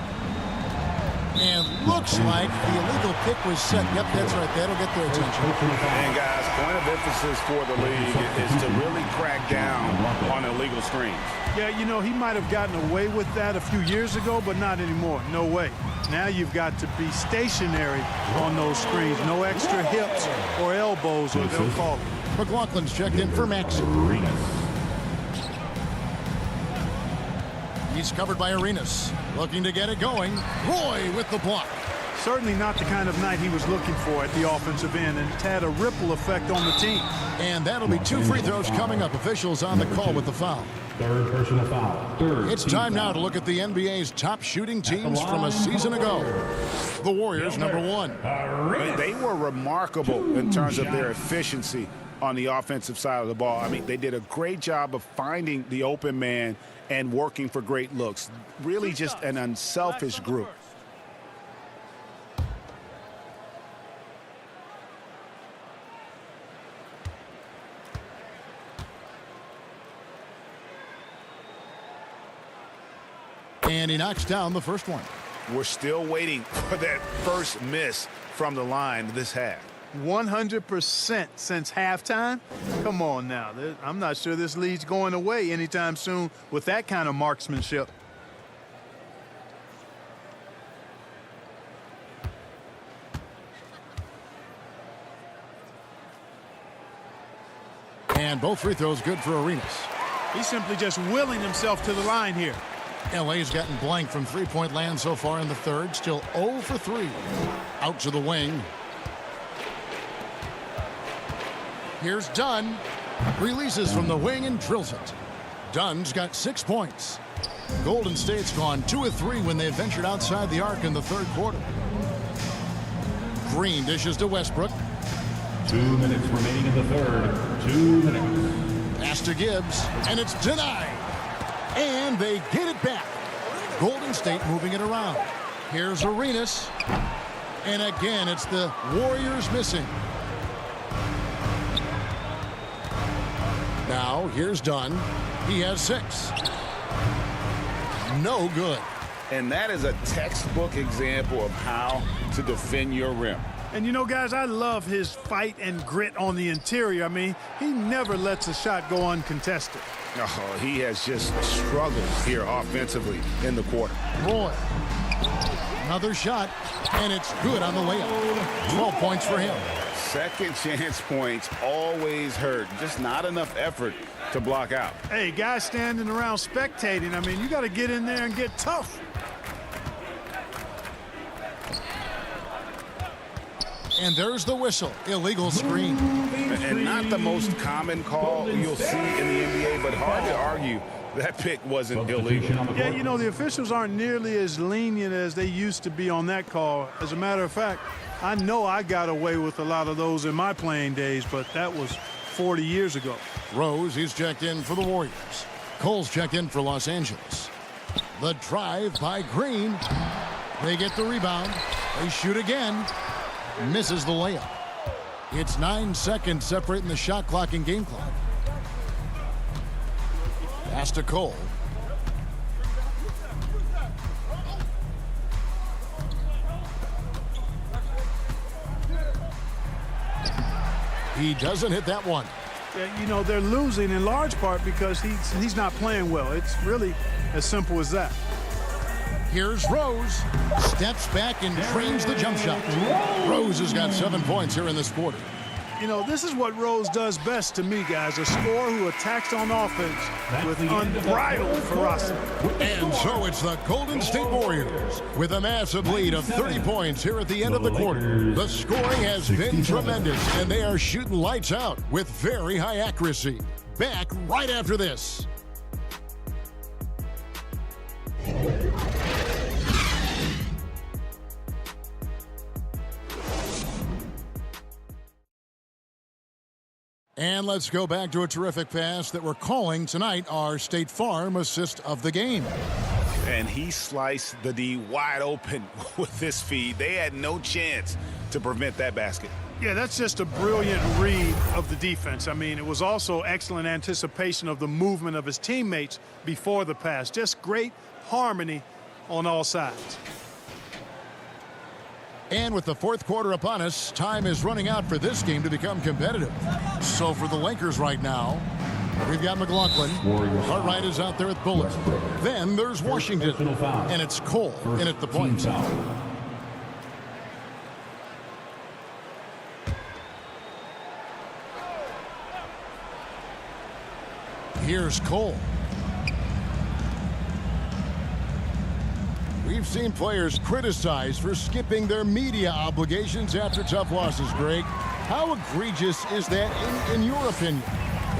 And looks like the illegal pick was set. Yep, that's right. That'll get their attention. And guys, point of emphasis for the league is to really crack down on illegal screens. Yeah, you know, he might have gotten away with that a few years ago, but not anymore. No way. Now you've got to be stationary on those screens. No extra hips or elbows, or they'll call it. McLaughlin's checked in for Maxey. He's covered by Arenas. Looking to get it going. Roy with the block. Certainly not the kind of night he was looking for at the offensive end, and it's had a ripple effect on the team. And that'll be 2 free throws coming up. Officials on the call with the foul. Third personal foul. It's time now to look at the NBA's top shooting teams from a season ago. The Warriors, number 1. They were remarkable in terms of their efficiency on the offensive side of the ball. I mean, they did a great job of finding the open man and working for great looks. Really just an unselfish group. And he knocks down the first one. We're still waiting for that first miss from the line this half. 100% since halftime? Come on now. I'm not sure this lead's going away anytime soon with that kind of marksmanship. And both free throws good for Arenas. He's simply just willing himself to the line here. LA's gotten blank from three-point land so far in the third. Still 0 for 3. Out to the wing. Here's Dunn. Releases from the wing and drills it. Dunn's got 6 points. Golden State's gone 2 of 3 when they ventured outside the arc in the third quarter. Green dishes to Westbrook. 2 minutes remaining in the third. 2 minutes. Pass to Gibbs, and it's denied. And they get it back. Golden State moving it around. Here's Arenas. And again, it's the Warriors missing. Now, here's Dunn. He has 6. No good. And that is a textbook example of how to defend your rim. And, you know, guys, I love his fight and grit on the interior. I mean, he never lets a shot go uncontested. Oh, he has just struggled here offensively in the quarter. Roy. Another shot, and it's good on the layup. 12 points for him. Second chance points always hurt. Just not enough effort to block out. Hey, guys standing around spectating, I mean, you got to get in there and get tough. And there's the whistle. Illegal screen. And not the most common call you'll see in the NBA, but hard to argue that pick wasn't illegal. Yeah, you know, the officials aren't nearly as lenient as they used to be on that call. As a matter of fact, I know I got away with a lot of those in my playing days, but that was 40 years ago. Rose, he's checked in for the Warriors. Cole's checked in for Los Angeles. The drive by Green. They get the rebound. They shoot again. Misses the layup. It's 9 seconds separating the shot clock and game clock. Pass to Cole. He doesn't hit that one. Yeah, you know, they're losing in large part because he's not playing well. It's really as simple as that. Here's Rose. Steps back and trains the jump shot. Rose has got 7 points here in this quarter. You know, this is what Rose does best to me, guys. A scorer who attacks on offense with unbridled ferocity. And so it's the Golden State Warriors with a massive lead of 30 points here at the end of the quarter. The scoring has been tremendous, and they are shooting lights out with very high accuracy. Back right after this. And let's go back to a terrific pass that we're calling tonight our State Farm assist of the game. And he sliced the D wide open with this feed. They had no chance to prevent that basket. Yeah, that's just a brilliant read of the defense. I mean, it was also excellent anticipation of the movement of his teammates before the pass. Just great harmony on all sides. And with the fourth quarter upon us, time is running out for this game to become competitive. So for the Lakers right now, we've got McLaughlin. Cartwright is out there with Bullard. Then there's Washington. And it's Cole in at the point. Here's Cole. We've seen players criticized for skipping their media obligations after tough losses, Greg. How egregious is that in your opinion?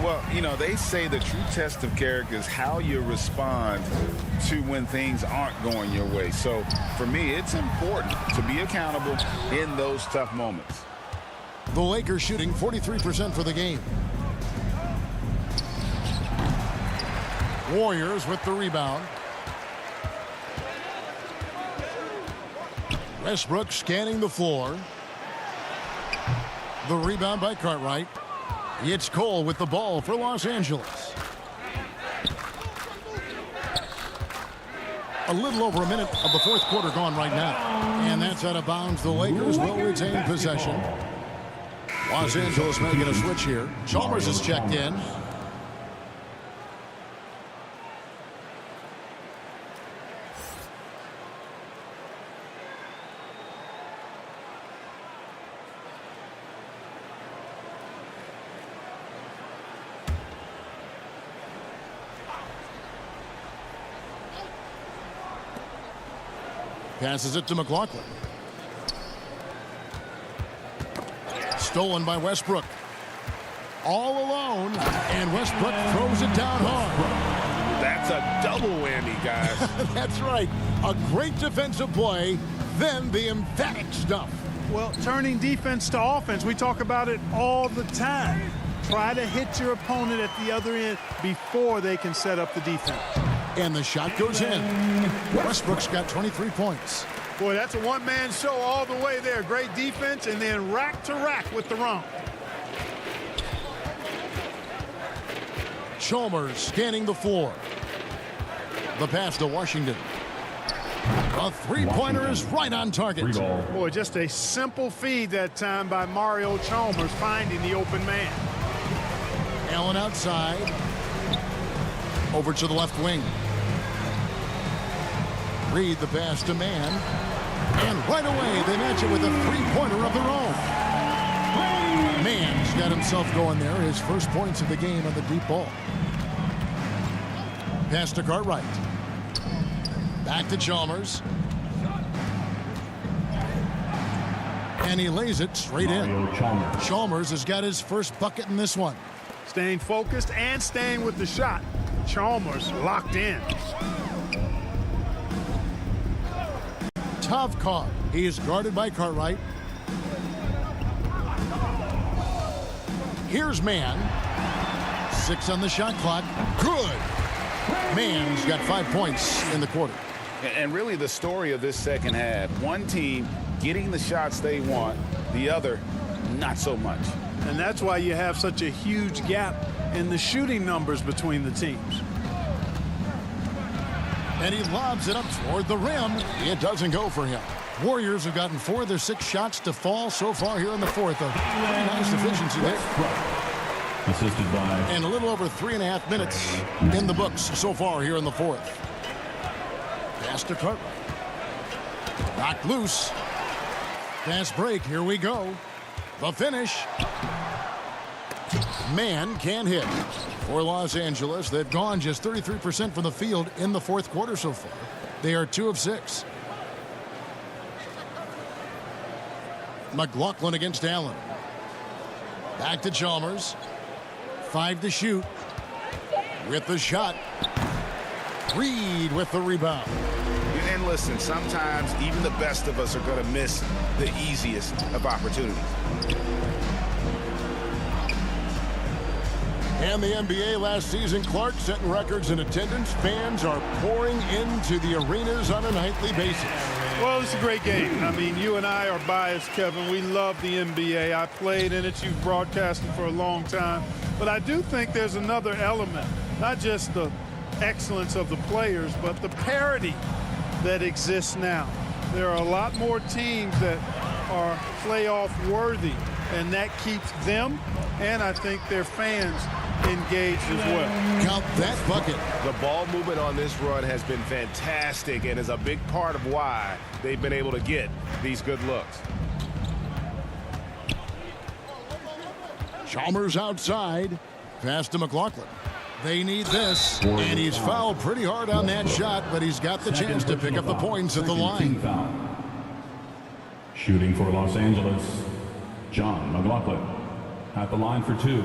Well, you know, they say the true test of character is how you respond to when things aren't going your way. So, for me, it's important to be accountable in those tough moments. The Lakers shooting 43% for the game. Warriors with the rebound. Westbrook scanning the floor. The rebound by Cartwright. It's Cole with the ball for Los Angeles. A little over a minute of the fourth quarter gone right now. And that's out of bounds. The Lakers will retain possession. Los Angeles making a switch here. Chalmers is checked in. Passes it to McLaughlin. Stolen by Westbrook. All alone, and Westbrook throws it down hard. That's a double whammy, guys. That's right. A great defensive play, then the emphatic stuff. Well, turning defense to offense, we talk about it all the time. Try to hit your opponent at the other end before they can set up the defense. And the shot goes in. Westbrook's got 23 points. Boy, that's a one-man show all the way there. Great defense, and then rack to rack with the run. Chalmers scanning the floor. The pass to Washington. A three-pointer is right on target. Boy, just a simple feed that time by Mario Chalmers finding the open man. Allen outside. Over to the left wing. Reed the pass to Mann. And right away they match it with a three-pointer of their own. Mann's got himself going there. His first points of the game on the deep ball. Pass to Cartwright. Back to Chalmers. And he lays it straight in. Chalmers has got his first bucket in this one. Staying focused and staying with the shot. Chalmers locked in. Tough call. He is guarded by Cartwright. Here's Mann. 6 on the shot clock. Good. Mann's got 5 points in the quarter. And really the story of this second half, one team getting the shots they want, the other not so much. And that's why you have such a huge gap in the shooting numbers between the teams. And he lobs it up toward the rim. It doesn't go for him. Warriors have gotten 4 of their 6 shots to fall so far here in the fourth. A pretty nice efficiency there. Assisted by. And a little over 3.5 minutes in the books so far here in the fourth. Pass to Cartwright. Knocked loose. Fast break. Here we go. The finish. Mann can't hit. For Los Angeles, they've gone just 33% from the field in the fourth quarter so far. They are 2 of 6. McLaughlin against Allen. Back to Chalmers. 5 to shoot. With the shot. Reed with the rebound. And listen, sometimes even the best of us are going to miss the easiest of opportunities. And the NBA last season, Clark setting records in attendance. Fans are pouring into the arenas on a nightly basis. Well, it's a great game. I mean, you and I are biased, Kevin. We love the NBA. I played in it. You've broadcasted for a long time. But I do think there's another element, not just the excellence of the players, but the parity that exists now. There are a lot more teams that are playoff worthy, and that keeps them and I think their fans engaged as well. Count that bucket. The ball movement on this run has been fantastic and is a big part of why they've been able to get these good looks. Chalmers outside. Pass to McLaughlin. They need this, and he's fouled pretty hard on that shot, but he's got the chance to pick up the points at the line. Shooting for Los Angeles, John McLaughlin at the line for 2.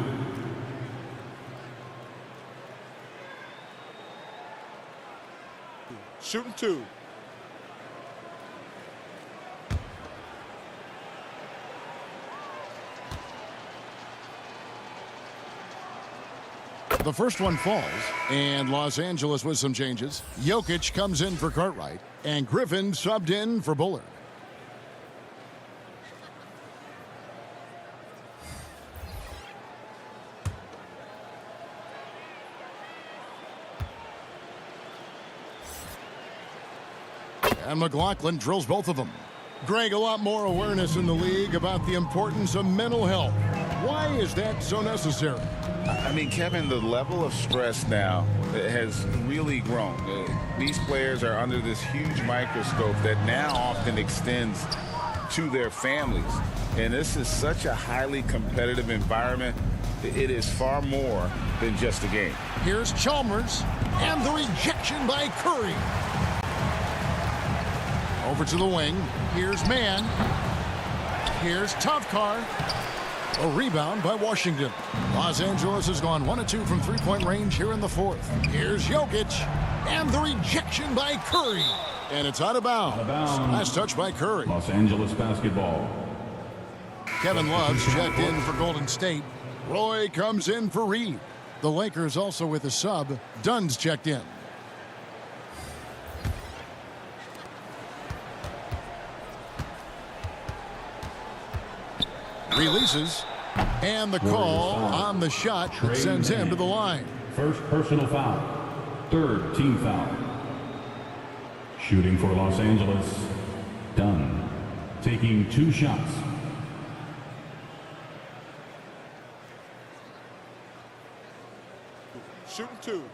Shooting 2. The first one falls, and Los Angeles with some changes. Jokic comes in for Cartwright, and Griffin subbed in for Bullard. And McLaughlin drills both of them. Greg, a lot more awareness in the league about the importance of mental health. Why is that so necessary? I mean, Kevin, the level of stress now has really grown. These players are under this huge microscope that now often extends to their families. And this is such a highly competitive environment. It is far more than just a game. Here's Chalmers, and the rejection by Curry. Over to the wing. Here's Mann. Here's Tavkar. A rebound by Washington. Los Angeles has gone 1 of 2 from three-point range here in the fourth. Here's Jokic. And the rejection by Curry. And it's out of bounds. Last touch by Curry. Los Angeles basketball. Kevin Love's checked in for Golden State. Roy comes in for Reed. The Lakers also with a sub. Dunn's checked in. Releases, and the call on the shot that sends him to the line. First personal foul. Third team foul. Shooting for Los Angeles, Dunn. Taking 2 shots. Shooting 2.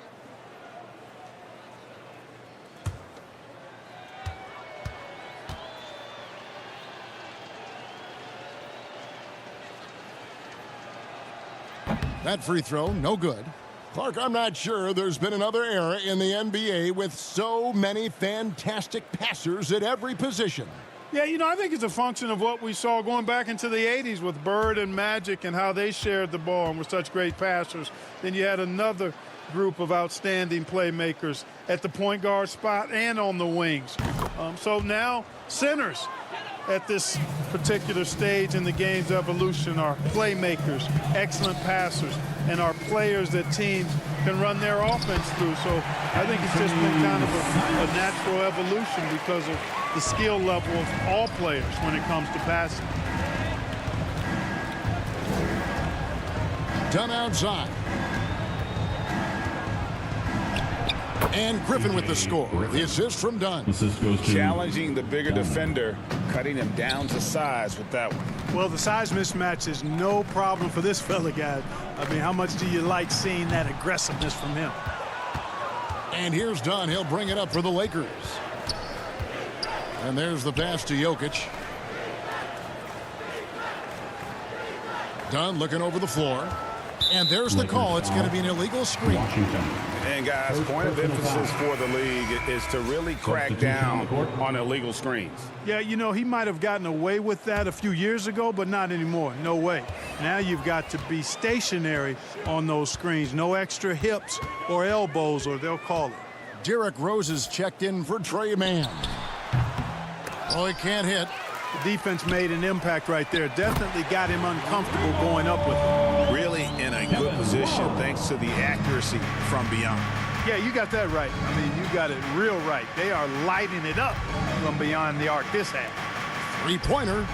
That free throw, no good. Clark, I'm not sure there's been another era in the NBA with so many fantastic passers at every position. Yeah, you know, I think it's a function of what we saw going back into the 80s with Bird and Magic and how they shared the ball and were such great passers. Then you had another group of outstanding playmakers at the point guard spot and on the wings. So now centers at this particular stage in the game's evolution are playmakers, excellent passers, and are players that teams can run their offense through. So I think it's just been kind of a natural evolution because of the skill level of all players when it comes to passing. Dunn outside. And Griffin with the score. The assist from Dunn. Challenging the bigger defender, cutting him down to size with that one. Well, the size mismatch is no problem for this fella, guys. I mean, how much do you like seeing that aggressiveness from him? And here's Dunn. He'll bring it up for the Lakers. And there's the pass to Jokic. Dunn looking over the floor. And there's the call. It's going to be an illegal screen. And, guys, point of emphasis for the league is to really crack down on illegal screens. Yeah, you know, he might have gotten away with that a few years ago, but not anymore. No way. Now you've got to be stationary on those screens. No extra hips or elbows, or they'll call it. Derrick Rose is checked in for Trey Mann. Oh, he can't hit. The defense made an impact right there. Definitely got him uncomfortable going up with it. Really in a good position thanks to the accuracy from beyond. Yeah, you got that right. I mean, you got it real right. They are lighting it up from beyond the arc this half. Three-pointer.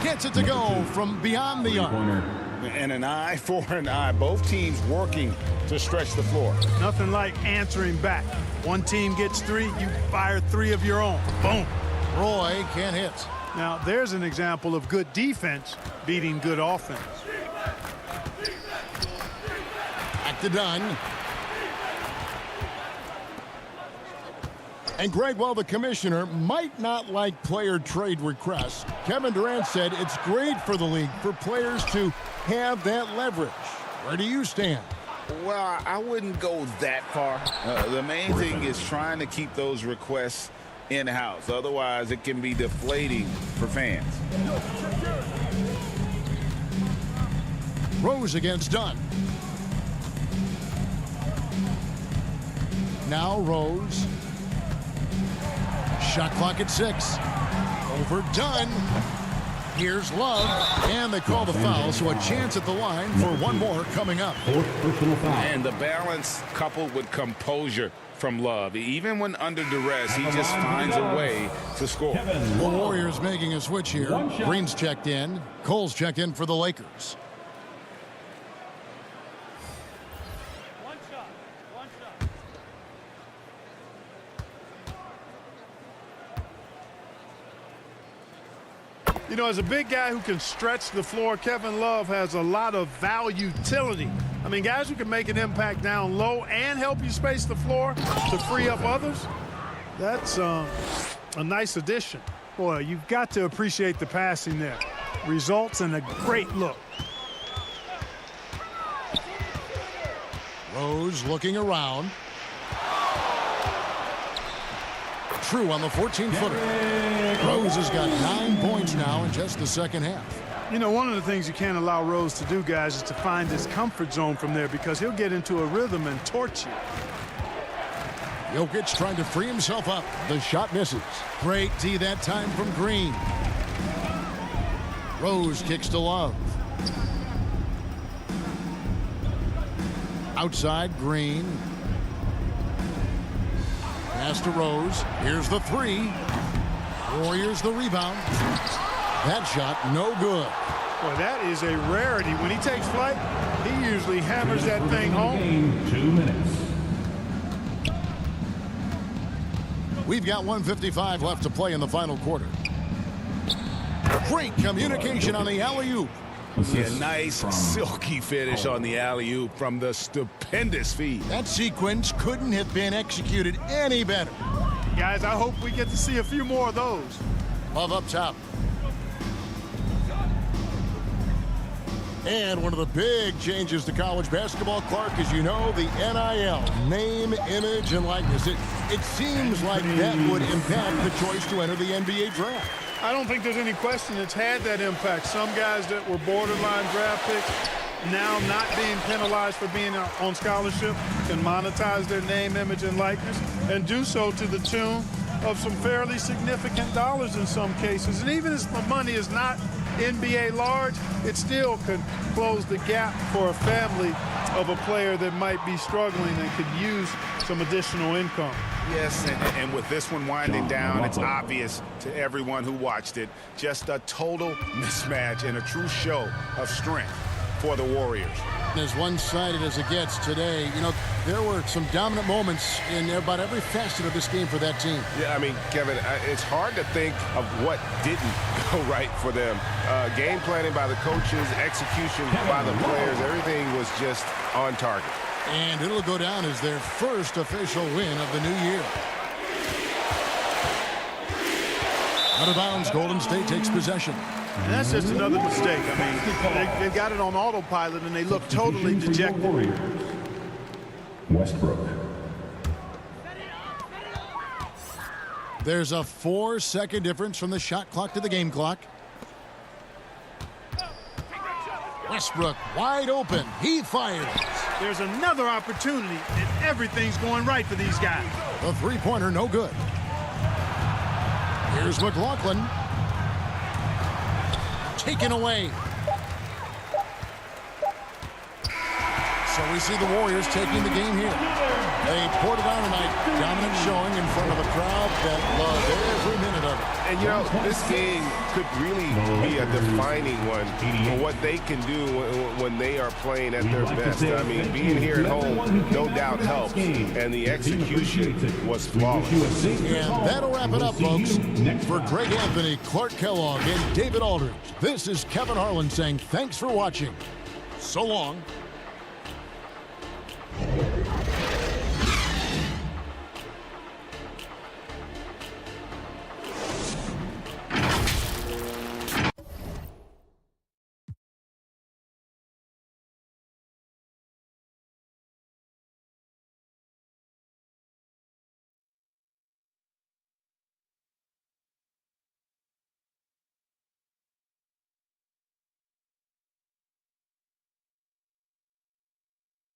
Gets it to go from beyond the arc. And an eye for an eye. Both teams working to stretch the floor. Nothing like answering back. One team gets 3, you fire 3 of your own. Boom. Roy can't hit. Now, there's an example of good defense beating good offense. Back to Dunn. And Greg, while the commissioner might not like player trade requests, Kevin Durant said it's great for the league for players to have that leverage. Where do you stand? Well, I wouldn't go that far. The main thing is trying to keep those requests in-house. Otherwise, it can be deflating for fans. Rose against Dunn. Now Rose. Shot clock at 6. Over Dunn. Here's Love. And they call the foul, so a chance at the line for one more coming up. And the balance coupled with composure from Love. Even when under duress, he just finds a way to score. The Warriors making a switch here. Green's checked in. Cole's checked in for the Lakers. You know, as a big guy who can stretch the floor, Kevin Love has a lot of utility. I mean, guys who can make an impact down low and help you space the floor to free up others, that's a nice addition. Boy, you've got to appreciate the passing there. Results in a great look. Rose looking around. True on the 14-footer. Rose has got 9 points now in just the second half. You know, one of the things you can't allow Rose to do, guys, is to find his comfort zone from there, because he'll get into a rhythm and torch you. Jokic trying to free himself up. The shot misses. Great D that time from Green. Rose kicks to Love. Outside, Green. Pass to Rose. Here's the 3. Warriors the rebound. That shot no good. Boy, that is a rarity. When he takes flight, he usually hammers that thing home. 2 minutes. We've got 1:55 left to play in the final quarter. Great communication on the alley-oop. Yeah, nice silky finish on the alley-oop from the stupendous feed. That sequence couldn't have been executed any better. Guys, I hope we get to see a few more of those. Love up top. And one of the big changes to college basketball, Clark, as you know, the NIL, name, image, and likeness. It seems like that would impact the choice to enter the NBA draft. I don't think there's any question it's had that impact. Some guys that were borderline draft picks now not being penalized for being on scholarship can monetize their name, image, and likeness, and do so to the tune of some fairly significant dollars in some cases. And even if the money is not NBA large, it still can close the gap for a family of a player that might be struggling and could use some additional income. Yes, and with this one winding down, it's obvious to everyone who watched it, just a total mismatch and a true show of strength for the Warriors. As one-sided as it gets today, you know, there were some dominant moments in about every facet of this game for that team. Yeah, I mean, Kevin, it's hard to think of what didn't go right for them. Game planning by the coaches, execution by the players, everything was just on target. And it'll go down as their first official win of the new year. Out of bounds, Golden State takes possession. And that's just another mistake. I mean, they got it on autopilot, and they look totally dejected. Westbrook. There's a 4-second difference from the shot clock to the game clock. Westbrook wide open. He fires. There's another opportunity, and everything's going right for these guys. The three-pointer no good. Here's McLaughlin. Taken away. So we see the Warriors taking the game here. They poured it on tonight. Dominant showing in front of a crowd that loved every minute of it. And, you know, this game could really be a defining one for what they can do when they are playing at their best. I mean, being here at home no doubt helps, and the execution was flawless. And that'll wrap it up, folks. For Greg Anthony, Clark Kellogg, and David Aldridge, this is Kevin Harlan saying thanks for watching. So long.